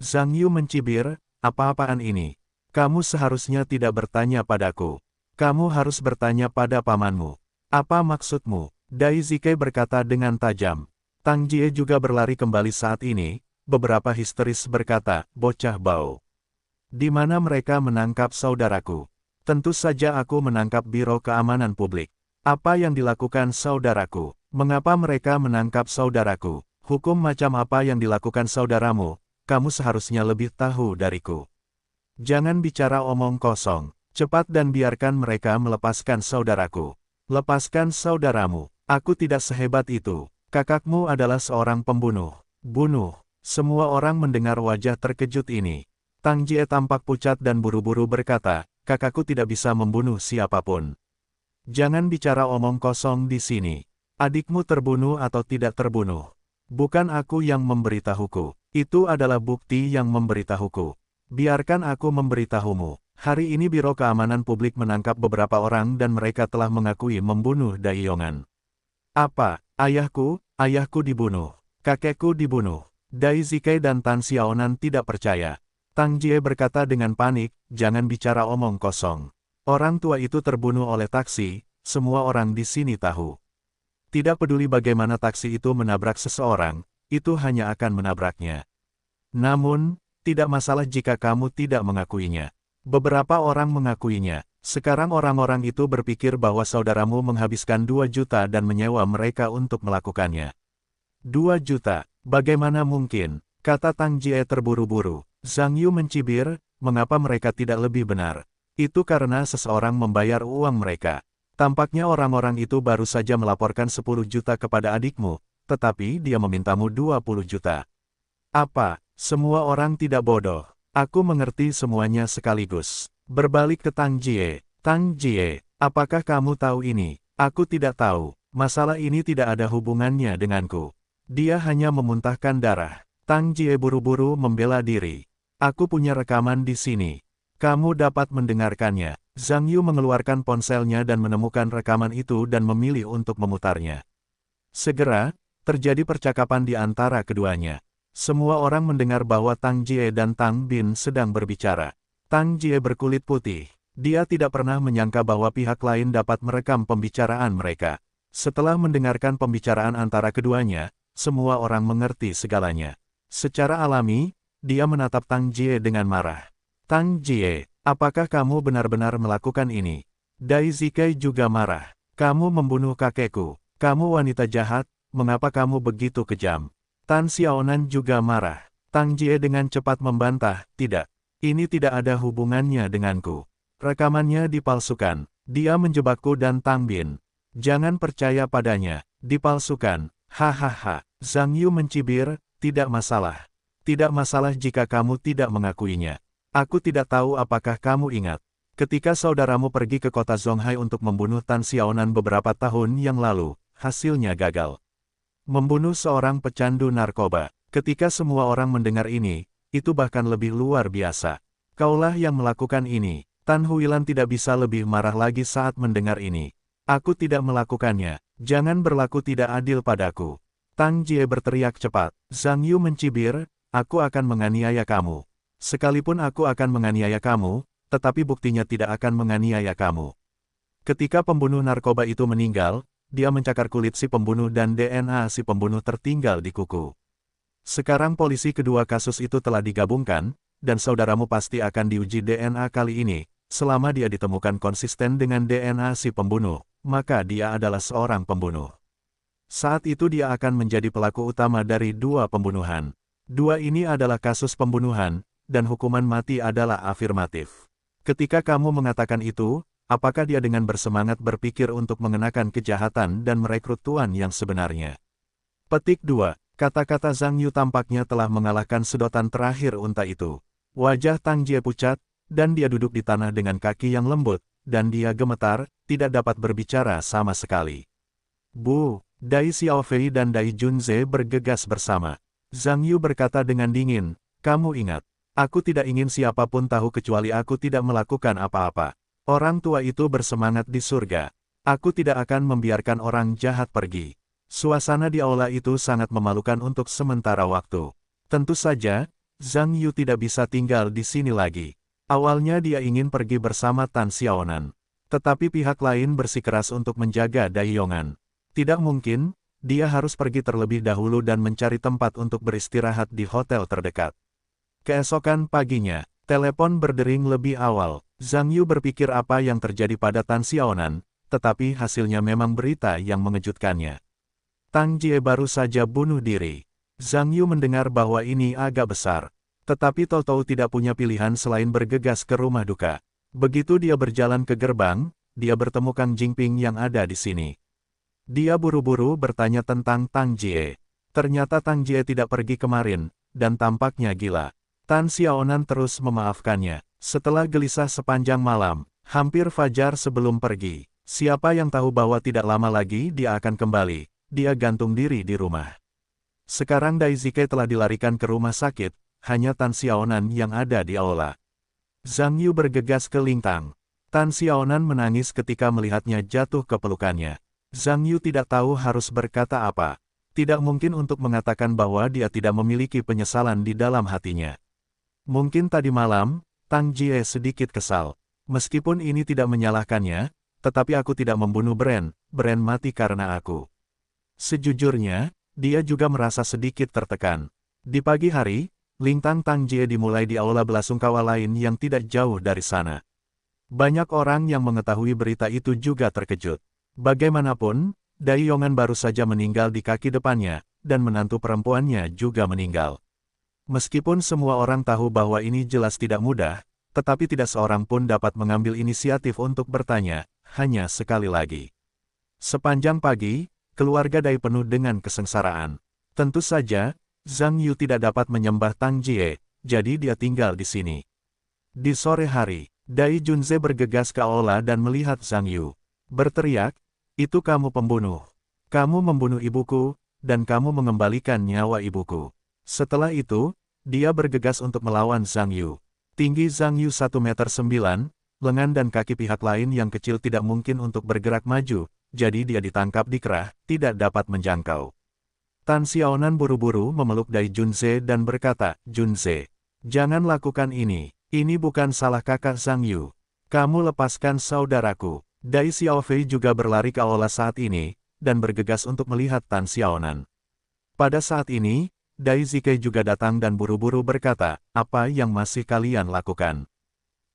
Zhang Yu mencibir, "Apa-apaan ini? Kamu seharusnya tidak bertanya padaku. Kamu harus bertanya pada pamanmu. Apa maksudmu?" Dai Zikai berkata dengan tajam. Tang Jie juga berlari kembali saat ini, beberapa histeris berkata, "Bocah bau. Di mana mereka menangkap saudaraku?" "Tentu saja aku menangkap Biro Keamanan Publik." "Apa yang dilakukan saudaraku? Mengapa mereka menangkap saudaraku? Hukum macam apa yang dilakukan saudaramu? Kamu seharusnya lebih tahu dariku. Jangan bicara omong kosong. Cepat dan biarkan mereka melepaskan saudaraku." "Lepaskan saudaramu. Aku tidak sehebat itu. Kakakmu adalah seorang pembunuh." "Bunuh." Semua orang mendengar wajah terkejut ini. Tang Jie tampak pucat dan buru-buru berkata, "Kakakku tidak bisa membunuh siapapun. Jangan bicara omong kosong di sini. Adikmu terbunuh atau tidak terbunuh. Bukan aku yang memberitahuku. Itu adalah bukti yang memberitahuku. Biarkan aku memberitahumu. Hari ini Biro Keamanan Publik menangkap beberapa orang dan mereka telah mengakui membunuh Dai Yongan." "Apa? Ayahku dibunuh. Kakekku dibunuh." Dai Zikai dan Tan Xiaonan tidak percaya. Tang Jie berkata dengan panik, "Jangan bicara omong kosong. Orang tua itu terbunuh oleh taksi, semua orang di sini tahu. Tidak peduli bagaimana taksi itu menabrak seseorang, itu hanya akan menabraknya. Namun, tidak masalah jika kamu tidak mengakuinya. Beberapa orang mengakuinya. Sekarang orang-orang itu berpikir bahwa saudaramu menghabiskan 2 juta dan menyewa mereka untuk melakukannya." "2 juta? Bagaimana mungkin?" kata Tang Jie terburu-buru. Zhang Yu mencibir, "Mengapa mereka tidak lebih benar? Itu karena seseorang membayar uang mereka. Tampaknya orang-orang itu baru saja melaporkan 10 juta kepada adikmu, tetapi dia memintamu 20 juta. Apa? Semua orang tidak bodoh. Aku mengerti semuanya sekaligus." Berbalik ke Tang Jie. "Tang Jie, apakah kamu tahu ini?" "Aku tidak tahu. Masalah ini tidak ada hubungannya denganku. Dia hanya memuntahkan darah." Tang Jie buru-buru membela diri. "Aku punya rekaman di sini. Kamu dapat mendengarkannya." Zhang Yu mengeluarkan ponselnya dan menemukan rekaman itu dan memilih untuk memutarnya. Segera, terjadi percakapan di antara keduanya. Semua orang mendengar bahwa Tang Jie dan Tang Bin sedang berbicara. Tang Jie berkulit putih. Dia tidak pernah menyangka bahwa pihak lain dapat merekam pembicaraan mereka. Setelah mendengarkan pembicaraan antara keduanya, semua orang mengerti segalanya. Secara alami, dia menatap Tang Jie dengan marah. "Tang Jie, apakah kamu benar-benar melakukan ini?" Dai Zikai juga marah. "Kamu membunuh kakekku. Kamu wanita jahat, mengapa kamu begitu kejam?" Tan Xiaonan juga marah. Tang Jie dengan cepat membantah, "Tidak. Ini tidak ada hubungannya denganku. Rekamannya dipalsukan. Dia menjebakku dan Tang Bin. Jangan percaya padanya. Dipalsukan. Hahaha." Zhang Yu mencibir, "Tidak masalah. Tidak masalah jika kamu tidak mengakuinya. Aku tidak tahu apakah kamu ingat. Ketika saudaramu pergi ke kota Zonghai untuk membunuh Tan Xiaonan beberapa tahun yang lalu, hasilnya gagal. Membunuh seorang pecandu narkoba. Ketika semua orang mendengar ini, itu bahkan lebih luar biasa. Kaulah yang melakukan ini." Tan Huilan tidak bisa lebih marah lagi saat mendengar ini. "Aku tidak melakukannya. Jangan berlaku tidak adil padaku." Tang Jie berteriak cepat. Zhang Yu mencibir, "Aku akan menganiaya kamu. Sekalipun aku akan menganiaya kamu, tetapi buktinya tidak akan menganiaya kamu." Ketika pembunuh narkoba itu meninggal, dia mencakar kulit si pembunuh dan DNA si pembunuh tertinggal di kuku. Sekarang polisi kedua kasus itu telah digabungkan, dan saudaramu pasti akan diuji DNA kali ini. Selama dia ditemukan konsisten dengan DNA si pembunuh, maka dia adalah seorang pembunuh. Saat itu dia akan menjadi pelaku utama dari 2 pembunuhan. 2 ini adalah kasus pembunuhan, dan hukuman mati adalah afirmatif. Ketika kamu mengatakan itu, apakah dia dengan bersemangat berpikir untuk mengenakan kejahatan dan merekrut tuan yang sebenarnya? Petik 2. Kata-kata Zhang Yu tampaknya telah mengalahkan sedotan terakhir unta itu. Wajah Tang Jie pucat, dan dia duduk di tanah dengan kaki yang lembut, dan dia gemetar, tidak dapat berbicara sama sekali. Bu, Dai Xiaofei dan Dai Junze bergegas bersama. Zhang Yu berkata dengan dingin, kamu ingat, aku tidak ingin siapapun tahu kecuali aku tidak melakukan apa-apa. Orang tua itu bersemangat di surga. Aku tidak akan membiarkan orang jahat pergi. Suasana di aula itu sangat memalukan untuk sementara waktu. Tentu saja, Zhang Yu tidak bisa tinggal di sini lagi. Awalnya dia ingin pergi bersama Tan Xiaonan. Tetapi pihak lain bersikeras untuk menjaga Dai Yong'an. Tidak mungkin, dia harus pergi terlebih dahulu dan mencari tempat untuk beristirahat di hotel terdekat. Keesokan paginya, telepon berdering lebih awal. Zhang Yu berpikir apa yang terjadi pada Tan Xiaonan, tetapi hasilnya memang berita yang mengejutkannya. Tang Jie baru saja bunuh diri. Zhang Yu mendengar bahwa ini agak besar. Tetapi Tou tidak punya pilihan selain bergegas ke rumah duka. Begitu dia berjalan ke gerbang, dia bertemu Kang Jingping yang ada di sini. Dia buru-buru bertanya tentang Tang Jie. Ternyata Tang Jie tidak pergi kemarin, dan tampaknya gila. Tan Xiaonan terus memaafkannya. Setelah gelisah sepanjang malam, hampir fajar sebelum pergi, siapa yang tahu bahwa tidak lama lagi dia akan kembali. Dia gantung diri di rumah. Sekarang Dai Zikai telah dilarikan ke rumah sakit, hanya Tan Xiaonan yang ada di aula. Zhang Yu bergegas ke Lingtang. Tan Xiaonan menangis ketika melihatnya jatuh ke pelukannya. Zhang Yu tidak tahu harus berkata apa. Tidak mungkin untuk mengatakan bahwa dia tidak memiliki penyesalan di dalam hatinya. Mungkin tadi malam, Tang Jie sedikit kesal. Meskipun ini tidak menyalahkannya, tetapi aku tidak membunuh Brand mati karena aku. Sejujurnya, dia juga merasa sedikit tertekan. Di pagi hari, Lingtang Tang Jie dimulai di aula belasungkawa lain yang tidak jauh dari sana. Banyak orang yang mengetahui berita itu juga terkejut. Bagaimanapun, Dai Yong'an baru saja meninggal di kaki depannya, dan menantu perempuannya juga meninggal. Meskipun semua orang tahu bahwa ini jelas tidak mudah, tetapi tidak seorang pun dapat mengambil inisiatif untuk bertanya, hanya sekali lagi. Sepanjang pagi, keluarga Dai penuh dengan kesengsaraan. Tentu saja, Zhang Yu tidak dapat menyembah Tang Jie, jadi dia tinggal di sini. Di sore hari, Dai Junze bergegas ke aula dan melihat Zhang Yu. Berteriak, itu kamu pembunuh. Kamu membunuh ibuku, dan kamu mengembalikan nyawa ibuku. Setelah itu, dia bergegas untuk melawan Zhang Yu. Tinggi Zhang Yu 1,9 meter, lengan dan kaki pihak lain yang kecil tidak mungkin untuk bergerak maju, jadi dia ditangkap di kerah, tidak dapat menjangkau. Tan Xiaonan buru-buru memeluk Dai Junze dan berkata, Junze, jangan lakukan ini bukan salah kakak Zhang Yu. Kamu lepaskan saudaraku. Dai Xiaofei juga berlari ke aula saat ini, dan bergegas untuk melihat Tan Xiaonan. Pada saat ini, Dai Zikai juga datang dan buru-buru berkata, apa yang masih kalian lakukan?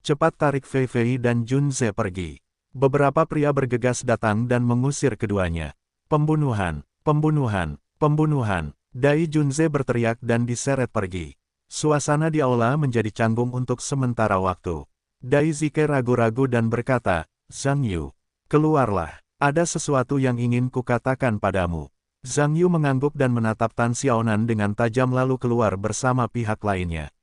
Cepat tarik Fei Fei dan Junze pergi. Beberapa pria bergegas datang dan mengusir keduanya. Pembunuhan, pembunuhan, pembunuhan. Dai Junze berteriak dan diseret pergi. Suasana di aula menjadi canggung untuk sementara waktu. Dai Zikai ragu-ragu dan berkata, Zhang Yu, keluarlah. Ada sesuatu yang ingin kukatakan padamu. Zhang Yu mengangguk dan menatap Tan Xiaonan dengan tajam lalu keluar bersama pihak lainnya.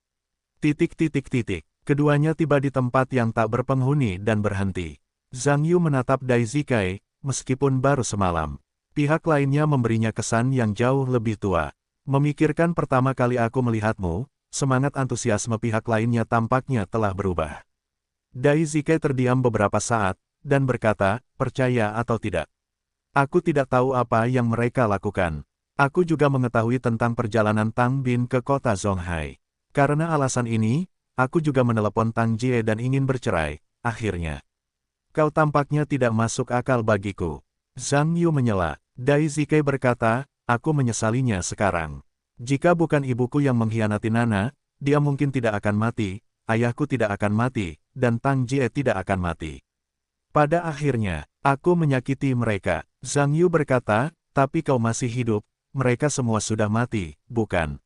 Keduanya tiba di tempat yang tak berpenghuni dan berhenti. Zhang Yu menatap Dai Zikai, meskipun baru semalam. Pihak lainnya memberinya kesan yang jauh lebih tua. Memikirkan pertama kali aku melihatmu, semangat antusiasme pihak lainnya tampaknya telah berubah. Dai Zikai terdiam beberapa saat, dan berkata, percaya atau tidak. Aku tidak tahu apa yang mereka lakukan. Aku juga mengetahui tentang perjalanan Tang Bin ke kota Zonghai. Karena alasan ini, aku juga menelepon Tang Jie dan ingin bercerai, akhirnya. Kau tampaknya tidak masuk akal bagiku. Zhang Yu menyela. Dai Zikai berkata, aku menyesalinya sekarang. Jika bukan ibuku yang mengkhianati Nana, dia mungkin tidak akan mati, ayahku tidak akan mati, dan Tang Jie tidak akan mati. Pada akhirnya, aku menyakiti mereka. Zhang Yu berkata, tapi kau masih hidup, mereka semua sudah mati, bukan?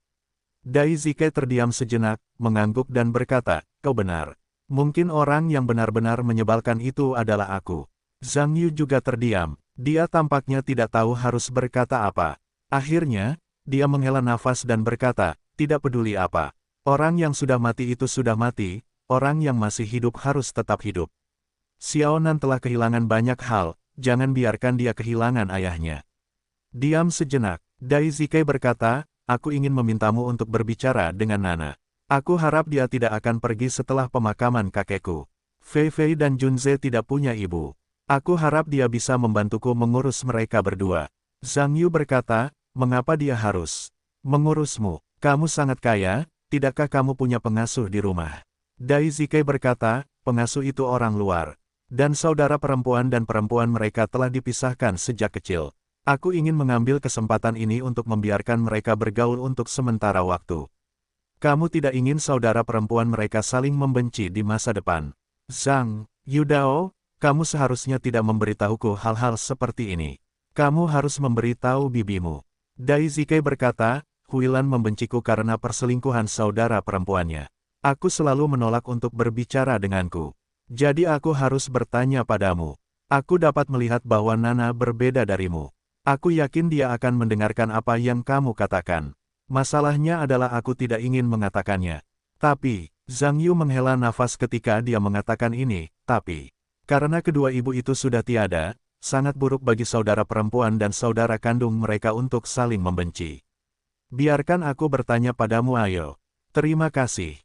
Dai Zikai terdiam sejenak, mengangguk dan berkata, kau benar. Mungkin orang yang benar-benar menyebalkan itu adalah aku. Zhang Yu juga terdiam. Dia tampaknya tidak tahu harus berkata apa. Akhirnya, dia menghela nafas dan berkata, tidak peduli apa. Orang yang sudah mati itu sudah mati, orang yang masih hidup harus tetap hidup. Xiao Nan telah kehilangan banyak hal, jangan biarkan dia kehilangan ayahnya. Diam sejenak, Dai Zikai berkata, aku ingin memintamu untuk berbicara dengan Nana. Aku harap dia tidak akan pergi setelah pemakaman kakekku. Fei Fei dan Junze tidak punya ibu. Aku harap dia bisa membantuku mengurus mereka berdua. Zhang Yu berkata, mengapa dia harus mengurusmu? Kamu sangat kaya, tidakkah kamu punya pengasuh di rumah? Dai Zikai berkata, pengasuh itu orang luar. Dan saudara perempuan dan perempuan mereka telah dipisahkan sejak kecil. Aku ingin mengambil kesempatan ini untuk membiarkan mereka bergaul untuk sementara waktu. Kamu tidak ingin saudara perempuan mereka saling membenci di masa depan. Zhang Yudao, kamu seharusnya tidak memberitahuku hal-hal seperti ini. Kamu harus memberitahu bibimu. Dai Zikai berkata, Huilan membenciku karena perselingkuhan saudara perempuannya. Aku selalu menolak untuk berbicara denganku. Jadi aku harus bertanya padamu. Aku dapat melihat bahwa Nana berbeda darimu. Aku yakin dia akan mendengarkan apa yang kamu katakan. Masalahnya adalah aku tidak ingin mengatakannya. Tapi, Zhang Yu menghela nafas ketika dia mengatakan ini, tapi, karena kedua ibu itu sudah tiada, sangat buruk bagi saudara perempuan dan saudara kandung mereka untuk saling membenci. Biarkan aku bertanya padamu ayo. Terima kasih. ...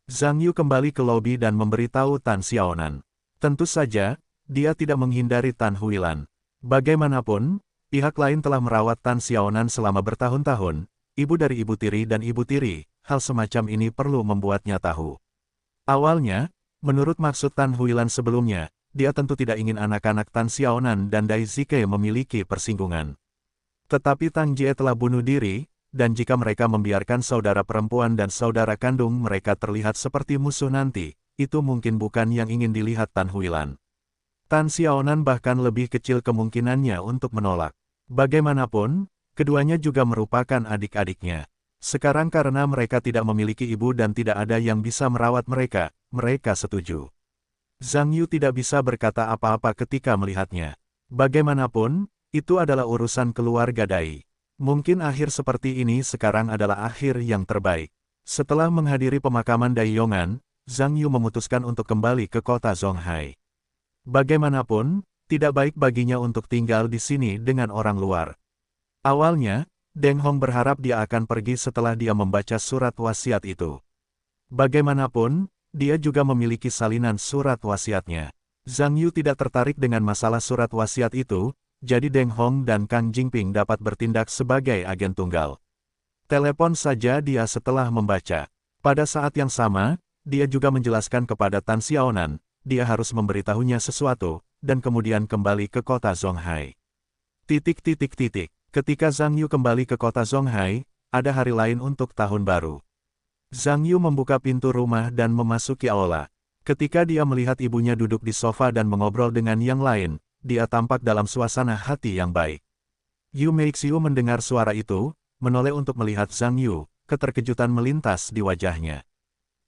Zhang Yu kembali ke lobi dan memberitahu Tan Xiaonan. Tentu saja, dia tidak menghindari Tan Huilan. Bagaimanapun, pihak lain telah merawat Tan Xiaonan selama bertahun-tahun, ibu dari ibu tiri dan ibu tiri, hal semacam ini perlu membuatnya tahu. Awalnya, menurut maksud Tan Huilan sebelumnya, dia tentu tidak ingin anak-anak Tan Xiaonan dan Dai Zikai memiliki persinggungan. Tetapi Tang Jie telah bunuh diri, dan jika mereka membiarkan saudara perempuan dan saudara kandung mereka terlihat seperti musuh nanti, itu mungkin bukan yang ingin dilihat Tan Huilan. Tan Xiaonan bahkan lebih kecil kemungkinannya untuk menolak. Bagaimanapun, keduanya juga merupakan adik-adiknya. Sekarang karena mereka tidak memiliki ibu dan tidak ada yang bisa merawat mereka, mereka setuju. Zhang Yu tidak bisa berkata apa-apa ketika melihatnya. Bagaimanapun, itu adalah urusan keluarga Dai. Mungkin akhir seperti ini sekarang adalah akhir yang terbaik. Setelah menghadiri pemakaman Dai Yongan, Zhang Yu memutuskan untuk kembali ke kota Zonghai. Bagaimanapun, tidak baik baginya untuk tinggal di sini dengan orang luar. Awalnya, Deng Hong berharap dia akan pergi setelah dia membaca surat wasiat itu. Bagaimanapun, dia juga memiliki salinan surat wasiatnya. Zhang Yu tidak tertarik dengan masalah surat wasiat itu, jadi Deng Hong dan Kang Jingping dapat bertindak sebagai agen tunggal. Telepon saja dia setelah membaca. Pada saat yang sama, dia juga menjelaskan kepada Tan Xiaonan, dia harus memberitahunya sesuatu, dan kemudian kembali ke kota Zonghai. Ketika Zhang Yu kembali ke kota Zonghai, ada hari lain untuk tahun baru. Zhang Yu membuka pintu rumah dan memasuki aula. Ketika dia melihat ibunya duduk di sofa dan mengobrol dengan yang lain, dia tampak dalam suasana hati yang baik. Yu Meixiu mendengar suara itu, menoleh untuk melihat Zhang Yu, keterkejutan melintas di wajahnya.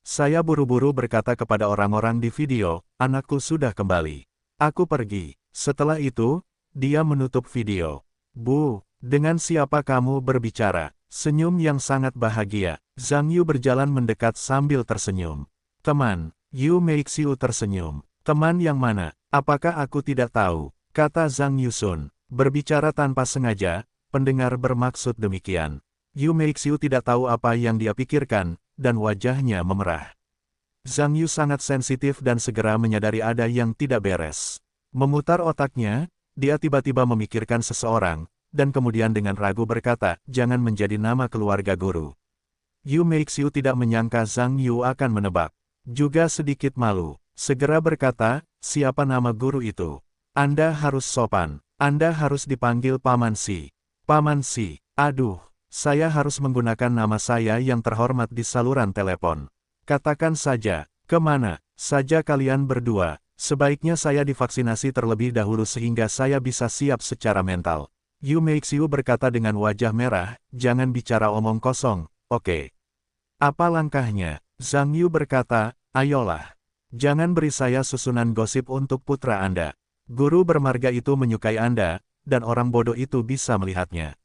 Saya buru-buru berkata kepada orang-orang di video, anakku sudah kembali. Aku pergi. Setelah itu, dia menutup video. Bu, dengan siapa kamu berbicara? Senyum yang sangat bahagia. Zhang Yu berjalan mendekat sambil tersenyum. Teman, Yu Meixiu tersenyum. Teman yang mana? Apakah aku tidak tahu? Kata Zhang Yusun. Berbicara tanpa sengaja, pendengar bermaksud demikian. Yu Meixiu tidak tahu apa yang dia pikirkan, dan wajahnya memerah. Zhang Yu sangat sensitif dan segera menyadari ada yang tidak beres. Memutar otaknya, dia tiba-tiba memikirkan seseorang, dan kemudian dengan ragu berkata, jangan menjadi nama keluarga guru. Yu Meixiu tidak menyangka Zhang Yu akan menebak. Juga sedikit malu. Segera berkata, siapa nama guru itu? Anda harus sopan. Anda harus dipanggil Paman Si. Paman Si. Aduh, saya harus menggunakan nama saya yang terhormat di saluran telepon. Katakan saja, kemana saja kalian berdua. Sebaiknya saya divaksinasi terlebih dahulu sehingga saya bisa siap secara mental. Yu Meixiu berkata dengan wajah merah, jangan bicara omong kosong, oke? Apa langkahnya? Zhang Yu berkata, ayolah. Jangan beri saya susunan gosip untuk putra Anda. Guru bermarga itu menyukai Anda, dan orang bodoh itu bisa melihatnya.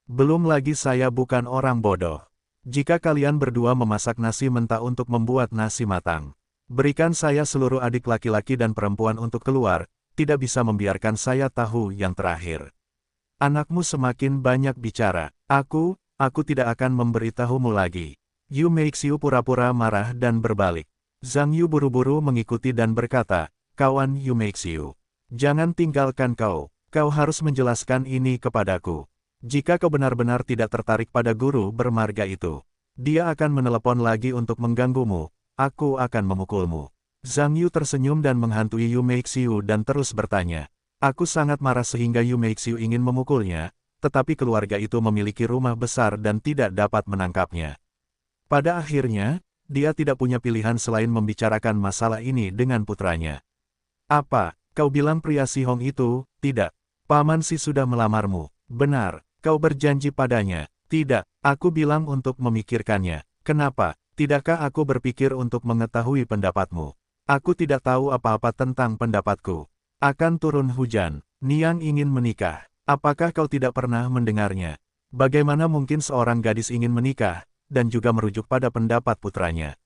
Belum lagi saya bukan orang bodoh. Jika kalian berdua memasak nasi mentah untuk membuat nasi matang, berikan saya seluruh adik laki-laki dan perempuan untuk keluar, tidak bisa membiarkan saya tahu yang terakhir. Anakmu semakin banyak bicara. Aku tidak akan memberitahumu lagi. Yu Meixiu pura-pura marah dan berbalik. Zhang Yu buru-buru mengikuti dan berkata, kawan Yu Meixiu, jangan tinggalkan kau harus menjelaskan ini kepadaku. Jika kau benar-benar tidak tertarik pada guru bermarga itu, dia akan menelepon lagi untuk mengganggumu, aku akan memukulmu. Zhang Yu tersenyum dan menghantui Yu Meixiu dan terus bertanya. Aku sangat marah sehingga Yu Meixiu ingin memukulnya, tetapi keluarga itu memiliki rumah besar dan tidak dapat menangkapnya. Pada akhirnya, dia tidak punya pilihan selain membicarakan masalah ini dengan putranya. Apa, kau bilang pria Si Hong itu, tidak? Paman Si sudah melamarmu. Benar, kau berjanji padanya. Tidak, aku bilang untuk memikirkannya. Kenapa? Tidakkah aku berpikir untuk mengetahui pendapatmu? Aku tidak tahu apa-apa tentang pendapatku. Akan turun hujan. Niang ingin menikah. Apakah kau tidak pernah mendengarnya? Bagaimana mungkin seorang gadis ingin menikah, dan juga merujuk pada pendapat putranya?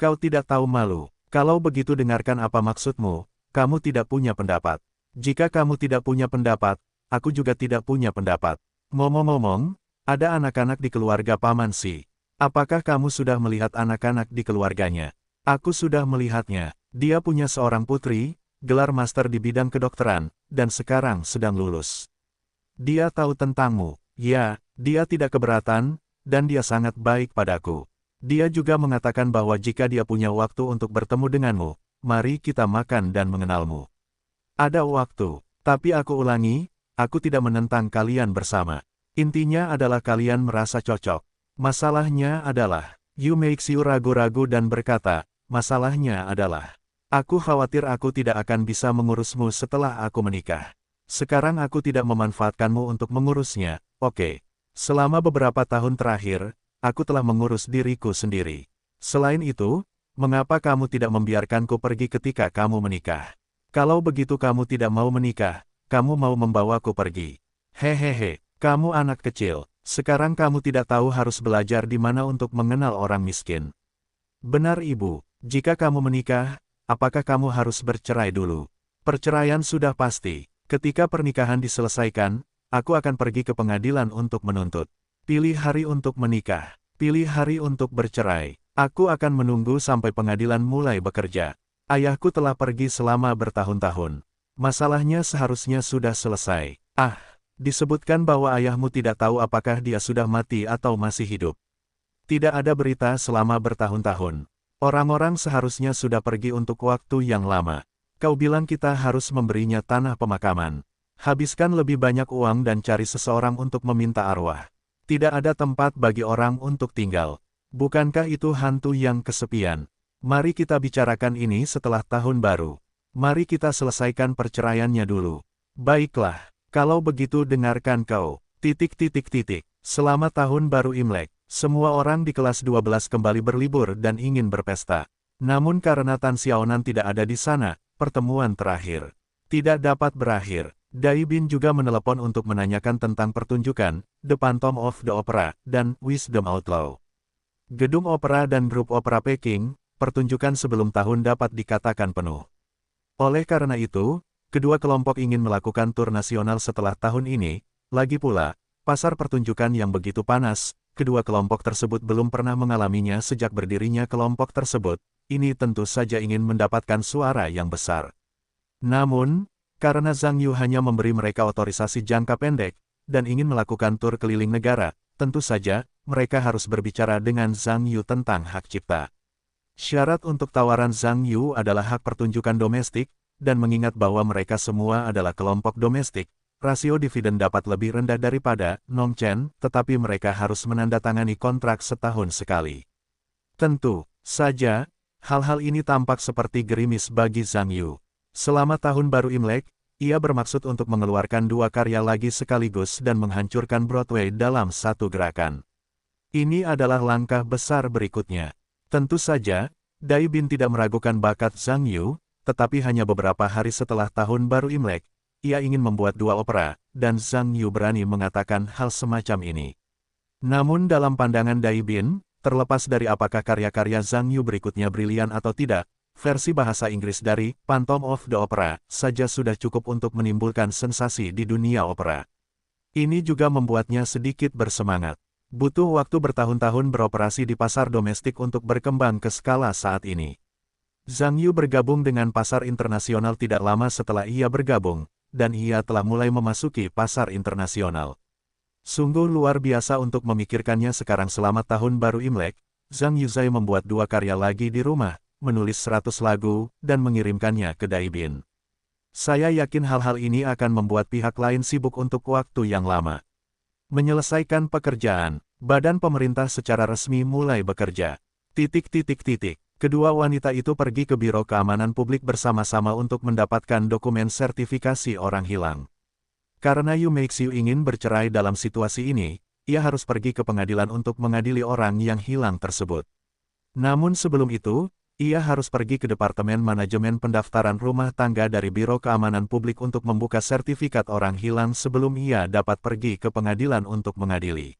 Kau tidak tahu malu. Kalau begitu dengarkan apa maksudmu, kamu tidak punya pendapat. Jika kamu tidak punya pendapat, aku juga tidak punya pendapat. Ngomong-ngomong, ada anak-anak di keluarga Paman Si. Apakah kamu sudah melihat anak-anak di keluarganya? Aku sudah melihatnya. Dia punya seorang putri, gelar master di bidang kedokteran, dan sekarang sedang lulus. Dia tahu tentangmu. Ya, dia tidak keberatan, dan dia sangat baik padaku. Dia juga mengatakan bahwa jika dia punya waktu untuk bertemu denganmu, mari kita makan dan mengenalmu. Ada waktu, tapi aku ulangi, aku tidak menentang kalian bersama. Intinya adalah kalian merasa cocok. Masalahnya adalah, Yu Meixiu ragu-ragu dan berkata, masalahnya adalah, aku khawatir aku tidak akan bisa mengurusmu setelah aku menikah. Sekarang aku tidak memanfaatkanmu untuk mengurusnya, oke. Selama beberapa tahun terakhir, aku telah mengurus diriku sendiri. Selain itu, mengapa kamu tidak membiarkanku pergi ketika kamu menikah? Kalau begitu kamu tidak mau menikah, kamu mau membawaku pergi. Hehehe, kamu anak kecil, sekarang kamu tidak tahu harus belajar di mana untuk mengenal orang miskin. Benar ibu, jika kamu menikah, apakah kamu harus bercerai dulu? Perceraian sudah pasti. Ketika pernikahan diselesaikan, aku akan pergi ke pengadilan untuk menuntut. Pilih hari untuk menikah. Pilih hari untuk bercerai. Aku akan menunggu sampai pengadilan mulai bekerja. Ayahku telah pergi selama bertahun-tahun. Masalahnya seharusnya sudah selesai. Disebutkan bahwa ayahmu tidak tahu apakah dia sudah mati atau masih hidup. Tidak ada berita selama bertahun-tahun. Orang-orang seharusnya sudah pergi untuk waktu yang lama. Kau bilang kita harus memberinya tanah pemakaman. Habiskan lebih banyak uang dan cari seseorang untuk meminta arwah. Tidak ada tempat bagi orang untuk tinggal. Bukankah itu hantu yang kesepian? Mari kita bicarakan ini setelah tahun baru. Mari kita selesaikan perceraiannya dulu. Baiklah, kalau begitu dengarkan kau. ... Selama tahun baru Imlek, semua orang di kelas 12 kembali berlibur dan ingin berpesta. Namun karena Tan Xiaonan tidak ada di sana, pertemuan terakhir tidak dapat berakhir. Dai Bin juga menelepon untuk menanyakan tentang pertunjukan, The Phantom of the Opera, dan Wisdom Outlaw. Gedung opera dan grup opera Peking, pertunjukan sebelum tahun dapat dikatakan penuh. Oleh karena itu, kedua kelompok ingin melakukan tur nasional setelah tahun ini. Lagi pula, pasar pertunjukan yang begitu panas, kedua kelompok tersebut belum pernah mengalaminya sejak berdirinya kelompok tersebut. Ini tentu saja ingin mendapatkan suara yang besar. Namun, karena Zhang Yu hanya memberi mereka otorisasi jangka pendek, dan ingin melakukan tur keliling negara, tentu saja, mereka harus berbicara dengan Zhang Yu tentang hak cipta. Syarat untuk tawaran Zhang Yu adalah hak pertunjukan domestik, dan mengingat bahwa mereka semua adalah kelompok domestik, rasio dividen dapat lebih rendah daripada Nongchen, tetapi mereka harus menandatangani kontrak setahun sekali. Tentu saja, hal-hal ini tampak seperti gerimis bagi Zhang Yu. Selama tahun baru Imlek, ia bermaksud untuk mengeluarkan dua karya lagi sekaligus dan menghancurkan Broadway dalam satu gerakan. Ini adalah langkah besar berikutnya. Tentu saja, Dai Bin tidak meragukan bakat Zhang Yu, tetapi hanya beberapa hari setelah tahun baru Imlek, ia ingin membuat dua opera, dan Zhang Yu berani mengatakan hal semacam ini. Namun dalam pandangan Dai Bin, terlepas dari apakah karya-karya Zhang Yu berikutnya brilian atau tidak, versi bahasa Inggris dari Phantom of the Opera saja sudah cukup untuk menimbulkan sensasi di dunia opera. Ini juga membuatnya sedikit bersemangat. Butuh waktu bertahun-tahun beroperasi di pasar domestik untuk berkembang ke skala saat ini. Zhang Yu bergabung dengan pasar internasional tidak lama setelah ia bergabung, dan ia telah mulai memasuki pasar internasional. Sungguh luar biasa untuk memikirkannya sekarang. Selamat Tahun Baru Imlek, Zhang Yuzai membuat 2 karya lagi di rumah, menulis 100 lagu, dan mengirimkannya ke Dai Bin. Saya yakin hal-hal ini akan membuat pihak lain sibuk untuk waktu yang lama. Menyelesaikan pekerjaan, badan pemerintah secara resmi mulai bekerja. Kedua wanita itu pergi ke Biro Keamanan Publik bersama-sama untuk mendapatkan dokumen sertifikasi orang hilang. Karena Yu Meixiu ingin bercerai dalam situasi ini, ia harus pergi ke pengadilan untuk mengadili orang yang hilang tersebut. Namun sebelum itu, ia harus pergi ke Departemen Manajemen Pendaftaran Rumah Tangga dari Biro Keamanan Publik untuk membuka sertifikat orang hilang sebelum ia dapat pergi ke pengadilan untuk mengadili.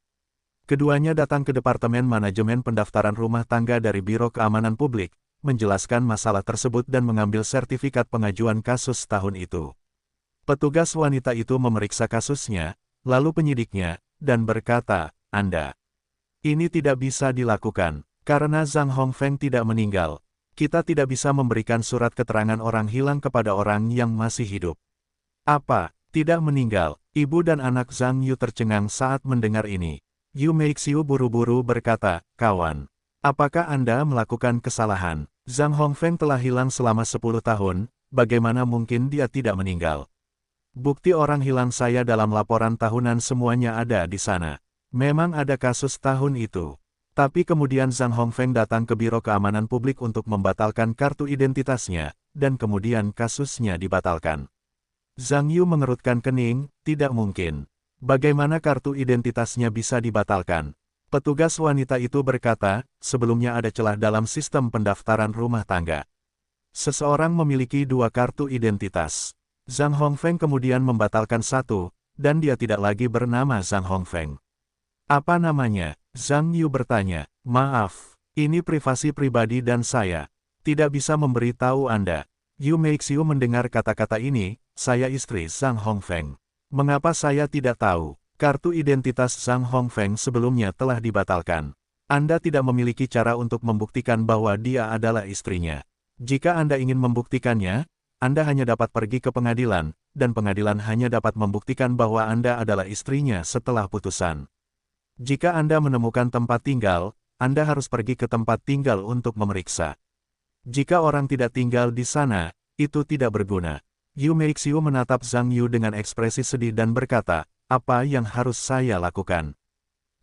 Keduanya datang ke Departemen Manajemen Pendaftaran Rumah Tangga dari Biro Keamanan Publik, menjelaskan masalah tersebut dan mengambil sertifikat pengajuan kasus tahun itu. Petugas wanita itu memeriksa kasusnya, lalu penyidiknya, dan berkata, "Anda, ini tidak bisa dilakukan, karena Zhang Hongfeng tidak meninggal. Kita tidak bisa memberikan surat keterangan orang hilang kepada orang yang masih hidup." "Apa, tidak meninggal?" Ibu dan anak Zhang Yu tercengang saat mendengar ini. Yu Meixiu buru-buru berkata, "Kawan, apakah Anda melakukan kesalahan? Zhang Hongfeng telah hilang selama 10 tahun, bagaimana mungkin dia tidak meninggal? Bukti orang hilang saya dalam laporan tahunan semuanya ada di sana. Memang ada kasus tahun itu. Tapi kemudian Zhang Hongfeng datang ke Biro Keamanan Publik untuk membatalkan kartu identitasnya, dan kemudian kasusnya dibatalkan." Zhang Yu mengerutkan kening, "Tidak mungkin. Bagaimana kartu identitasnya bisa dibatalkan?" Petugas wanita itu berkata, "Sebelumnya ada celah dalam sistem pendaftaran rumah tangga. Seseorang memiliki 2 kartu identitas. Zhang Hongfeng kemudian membatalkan 1, dan dia tidak lagi bernama Zhang Hongfeng." "Apa namanya?" Zhang Yu bertanya. "Maaf, ini privasi pribadi dan saya tidak bisa memberitahu Anda." Yu Meixiu mendengar kata-kata ini, "Saya istri Zhang Hongfeng. Mengapa saya tidak tahu? Kartu identitas Zhang Hongfeng sebelumnya telah dibatalkan. Anda tidak memiliki cara untuk membuktikan bahwa dia adalah istrinya. Jika Anda ingin membuktikannya, Anda hanya dapat pergi ke pengadilan, dan pengadilan hanya dapat membuktikan bahwa Anda adalah istrinya setelah putusan. Jika Anda menemukan tempat tinggal, Anda harus pergi ke tempat tinggal untuk memeriksa. Jika orang tidak tinggal di sana, itu tidak berguna." Yu Meixiu menatap Zhang Yu dengan ekspresi sedih dan berkata, "Apa yang harus saya lakukan?"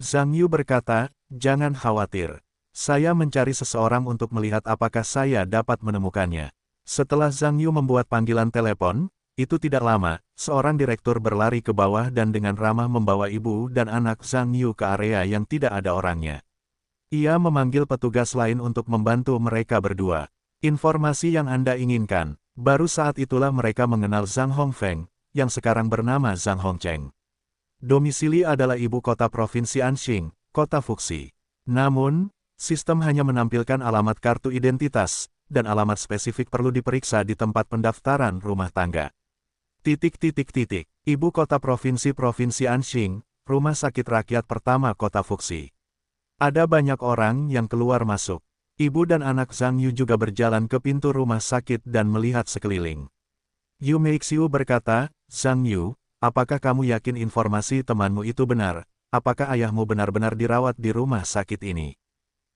Zhang Yu berkata, "Jangan khawatir. Saya mencari seseorang untuk melihat apakah saya dapat menemukannya." Setelah Zhang Yu membuat panggilan telepon, itu tidak lama, seorang direktur berlari ke bawah dan dengan ramah membawa ibu dan anak Zhang Yu ke area yang tidak ada orangnya. Ia memanggil petugas lain untuk membantu mereka berdua. "Informasi yang Anda inginkan." Baru saat itulah mereka mengenal Zhang Hongfeng, yang sekarang bernama Zhang Hongcheng. Domisili adalah ibu kota Provinsi Anxing, Kota Fuxi. Namun, sistem hanya menampilkan alamat kartu identitas, dan alamat spesifik perlu diperiksa di tempat pendaftaran rumah tangga. Ibu kota Provinsi Anxing, Rumah Sakit Rakyat Pertama Kota Fuxi. Ada banyak orang yang keluar masuk. Ibu dan anak Zhang Yu juga berjalan ke pintu rumah sakit dan melihat sekeliling. Yu Meixiu berkata, "Zhang Yu, apakah kamu yakin informasi temanmu itu benar? Apakah ayahmu benar-benar dirawat di rumah sakit ini?"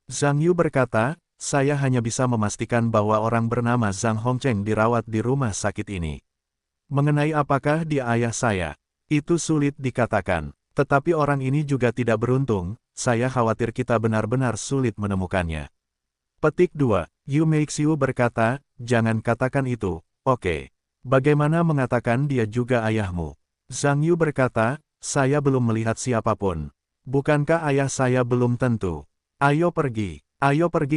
Zhang Yu berkata, "Saya hanya bisa memastikan bahwa orang bernama Zhang Hongcheng dirawat di rumah sakit ini. Mengenai apakah dia ayah saya, itu sulit dikatakan. Tetapi orang ini juga tidak beruntung, saya khawatir kita benar-benar sulit menemukannya." Petik 2. Yu Meixiu berkata, "Jangan katakan itu, oke. Bagaimana mengatakan dia juga ayahmu?" Zhang Yu berkata, "Saya belum melihat siapapun. Bukankah ayah saya belum tentu? Ayo pergi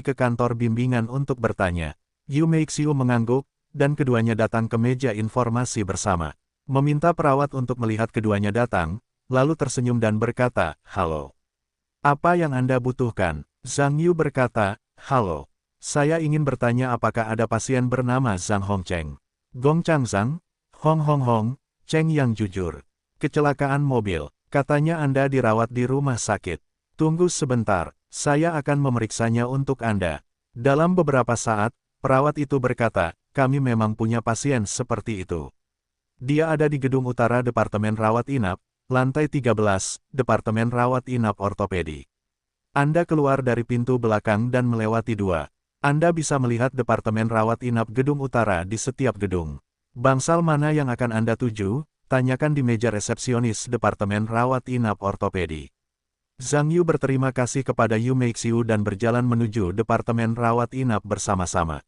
ke kantor bimbingan untuk bertanya." Yu Meixiu mengangguk, dan keduanya datang ke meja informasi bersama. Meminta perawat untuk melihat keduanya datang, lalu tersenyum dan berkata, "Halo. Apa yang Anda butuhkan? Zhang Yu berkata, halo. Saya ingin bertanya apakah ada pasien bernama Zhang Hongcheng. Gong Chang Zhang, Hong Hong Hong, Cheng yang jujur. Kecelakaan mobil, katanya Anda dirawat di rumah sakit. Tunggu sebentar, saya akan memeriksanya untuk Anda. Dalam beberapa saat, perawat itu berkata, kami memang punya pasien seperti itu. Dia ada di gedung utara Departemen Rawat Inap, lantai 13, Departemen Rawat Inap Ortopedi. Anda keluar dari pintu belakang dan melewati 2. Anda bisa melihat Departemen Rawat Inap gedung utara di setiap gedung. Bangsal mana yang akan Anda tuju? Tanyakan di meja resepsionis Departemen Rawat Inap Ortopedi. Zhang Yu berterima kasih kepada Yu Meixiu dan berjalan menuju Departemen Rawat Inap bersama-sama.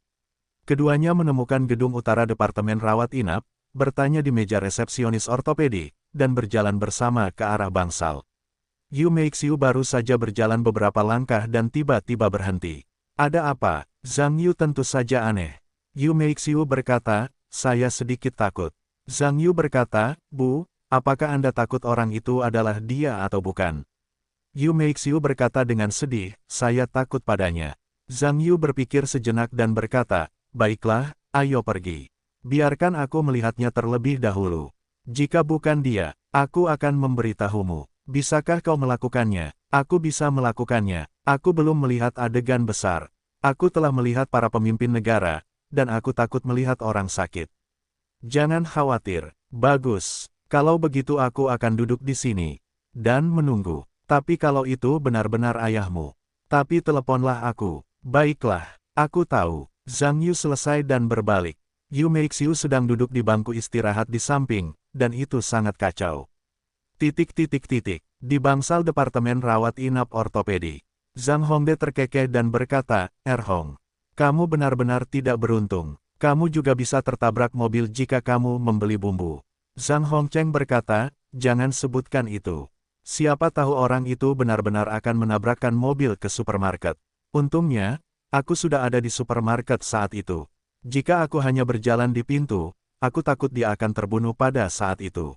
Keduanya menemukan gedung utara Departemen Rawat Inap, bertanya di meja resepsionis ortopedi, dan berjalan bersama ke arah bangsal. Yu Meixiu baru saja berjalan beberapa langkah dan tiba-tiba berhenti. Ada apa? Zhang Yu tentu saja aneh. Yu Meixiu berkata, saya sedikit takut. Zhang Yu berkata, Bu, apakah Anda takut orang itu adalah dia atau bukan? Yu Meixiu berkata dengan sedih, saya takut padanya. Zhang Yu berpikir sejenak dan berkata, baiklah, ayo pergi. Biarkan aku melihatnya terlebih dahulu. Jika bukan dia, aku akan memberitahumu. Bisakah kau melakukannya? Aku bisa melakukannya. Aku belum melihat adegan besar. Aku telah melihat para pemimpin negara, dan aku takut melihat orang sakit. Jangan khawatir. Bagus. Kalau begitu aku akan duduk di sini dan menunggu. Tapi kalau itu benar-benar ayahmu, tapi teleponlah aku. Baiklah, aku tahu. Zhang Yu selesai dan berbalik. Yu Meixiu sedang duduk di bangku istirahat di samping, dan itu sangat kacau. Di bangsal Departemen Rawat Inap Ortopedi, Zhang Hongde terkekeh dan berkata, Hong, kamu benar-benar tidak beruntung. Kamu juga bisa tertabrak mobil jika kamu membeli bumbu. Zhang Hongcheng berkata, jangan sebutkan itu. Siapa tahu orang itu benar-benar akan menabrakkan mobil ke supermarket. Untungnya, aku sudah ada di supermarket saat itu. Jika aku hanya berjalan di pintu, aku takut dia akan terbunuh pada saat itu.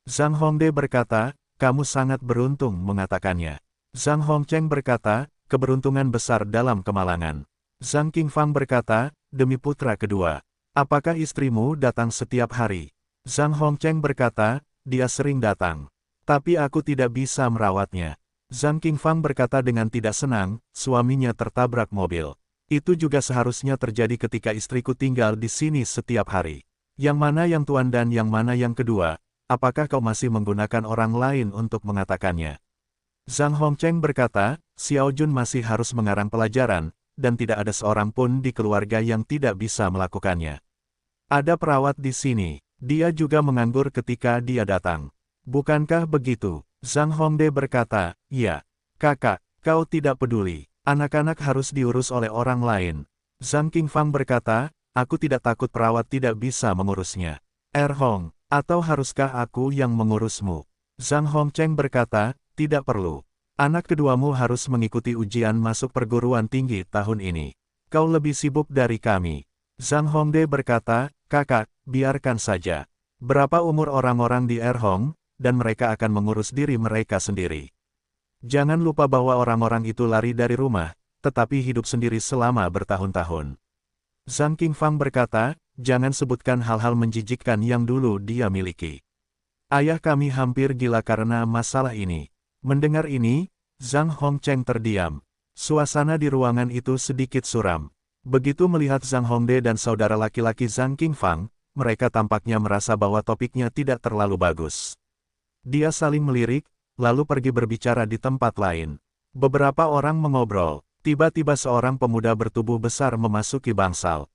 Zhang Hongde berkata, kamu sangat beruntung mengatakannya. Zhang Hongcheng berkata, keberuntungan besar dalam kemalangan. Zhang Qingfang berkata, demi putra kedua. Apakah istrimu datang setiap hari? Zhang Hongcheng berkata, dia sering datang. Tapi aku tidak bisa merawatnya. Zhang Qingfang berkata dengan tidak senang, suaminya tertabrak mobil. Itu juga seharusnya terjadi ketika istriku tinggal di sini setiap hari. Yang mana yang tuan dan yang mana yang kedua? Apakah kau masih menggunakan orang lain untuk mengatakannya? Zhang Hongcheng berkata, Xiao Jun masih harus mengarang pelajaran, dan tidak ada seorang pun di keluarga yang tidak bisa melakukannya. Ada perawat di sini. Dia juga menganggur ketika dia datang. Bukankah begitu? Zhang Hongde berkata, ya. Kakak, kau tidak peduli. Anak-anak harus diurus oleh orang lain. Zhang Qingfang berkata, aku tidak takut perawat tidak bisa mengurusnya. Hong, atau haruskah aku yang mengurusmu? Zhang Hongcheng berkata, tidak perlu. Anak keduamu harus mengikuti ujian masuk perguruan tinggi tahun ini. Kau lebih sibuk dari kami. Zhang Hongde berkata, kakak, biarkan saja. Berapa umur orang-orang di Hong, dan mereka akan mengurus diri mereka sendiri. Jangan lupa bahwa orang-orang itu lari dari rumah, tetapi hidup sendiri selama bertahun-tahun. Zhang Qingfang berkata, jangan sebutkan hal-hal menjijikkan yang dulu dia miliki. Ayah kami hampir gila karena masalah ini. Mendengar ini, Zhang Hongcheng terdiam. Suasana di ruangan itu sedikit suram. Begitu melihat Zhang Hongde dan saudara laki-laki Zhang Qingfang, mereka tampaknya merasa bahwa topiknya tidak terlalu bagus. Dia saling melirik, lalu pergi berbicara di tempat lain. Beberapa orang mengobrol. Tiba-tiba seorang pemuda bertubuh besar memasuki bangsal.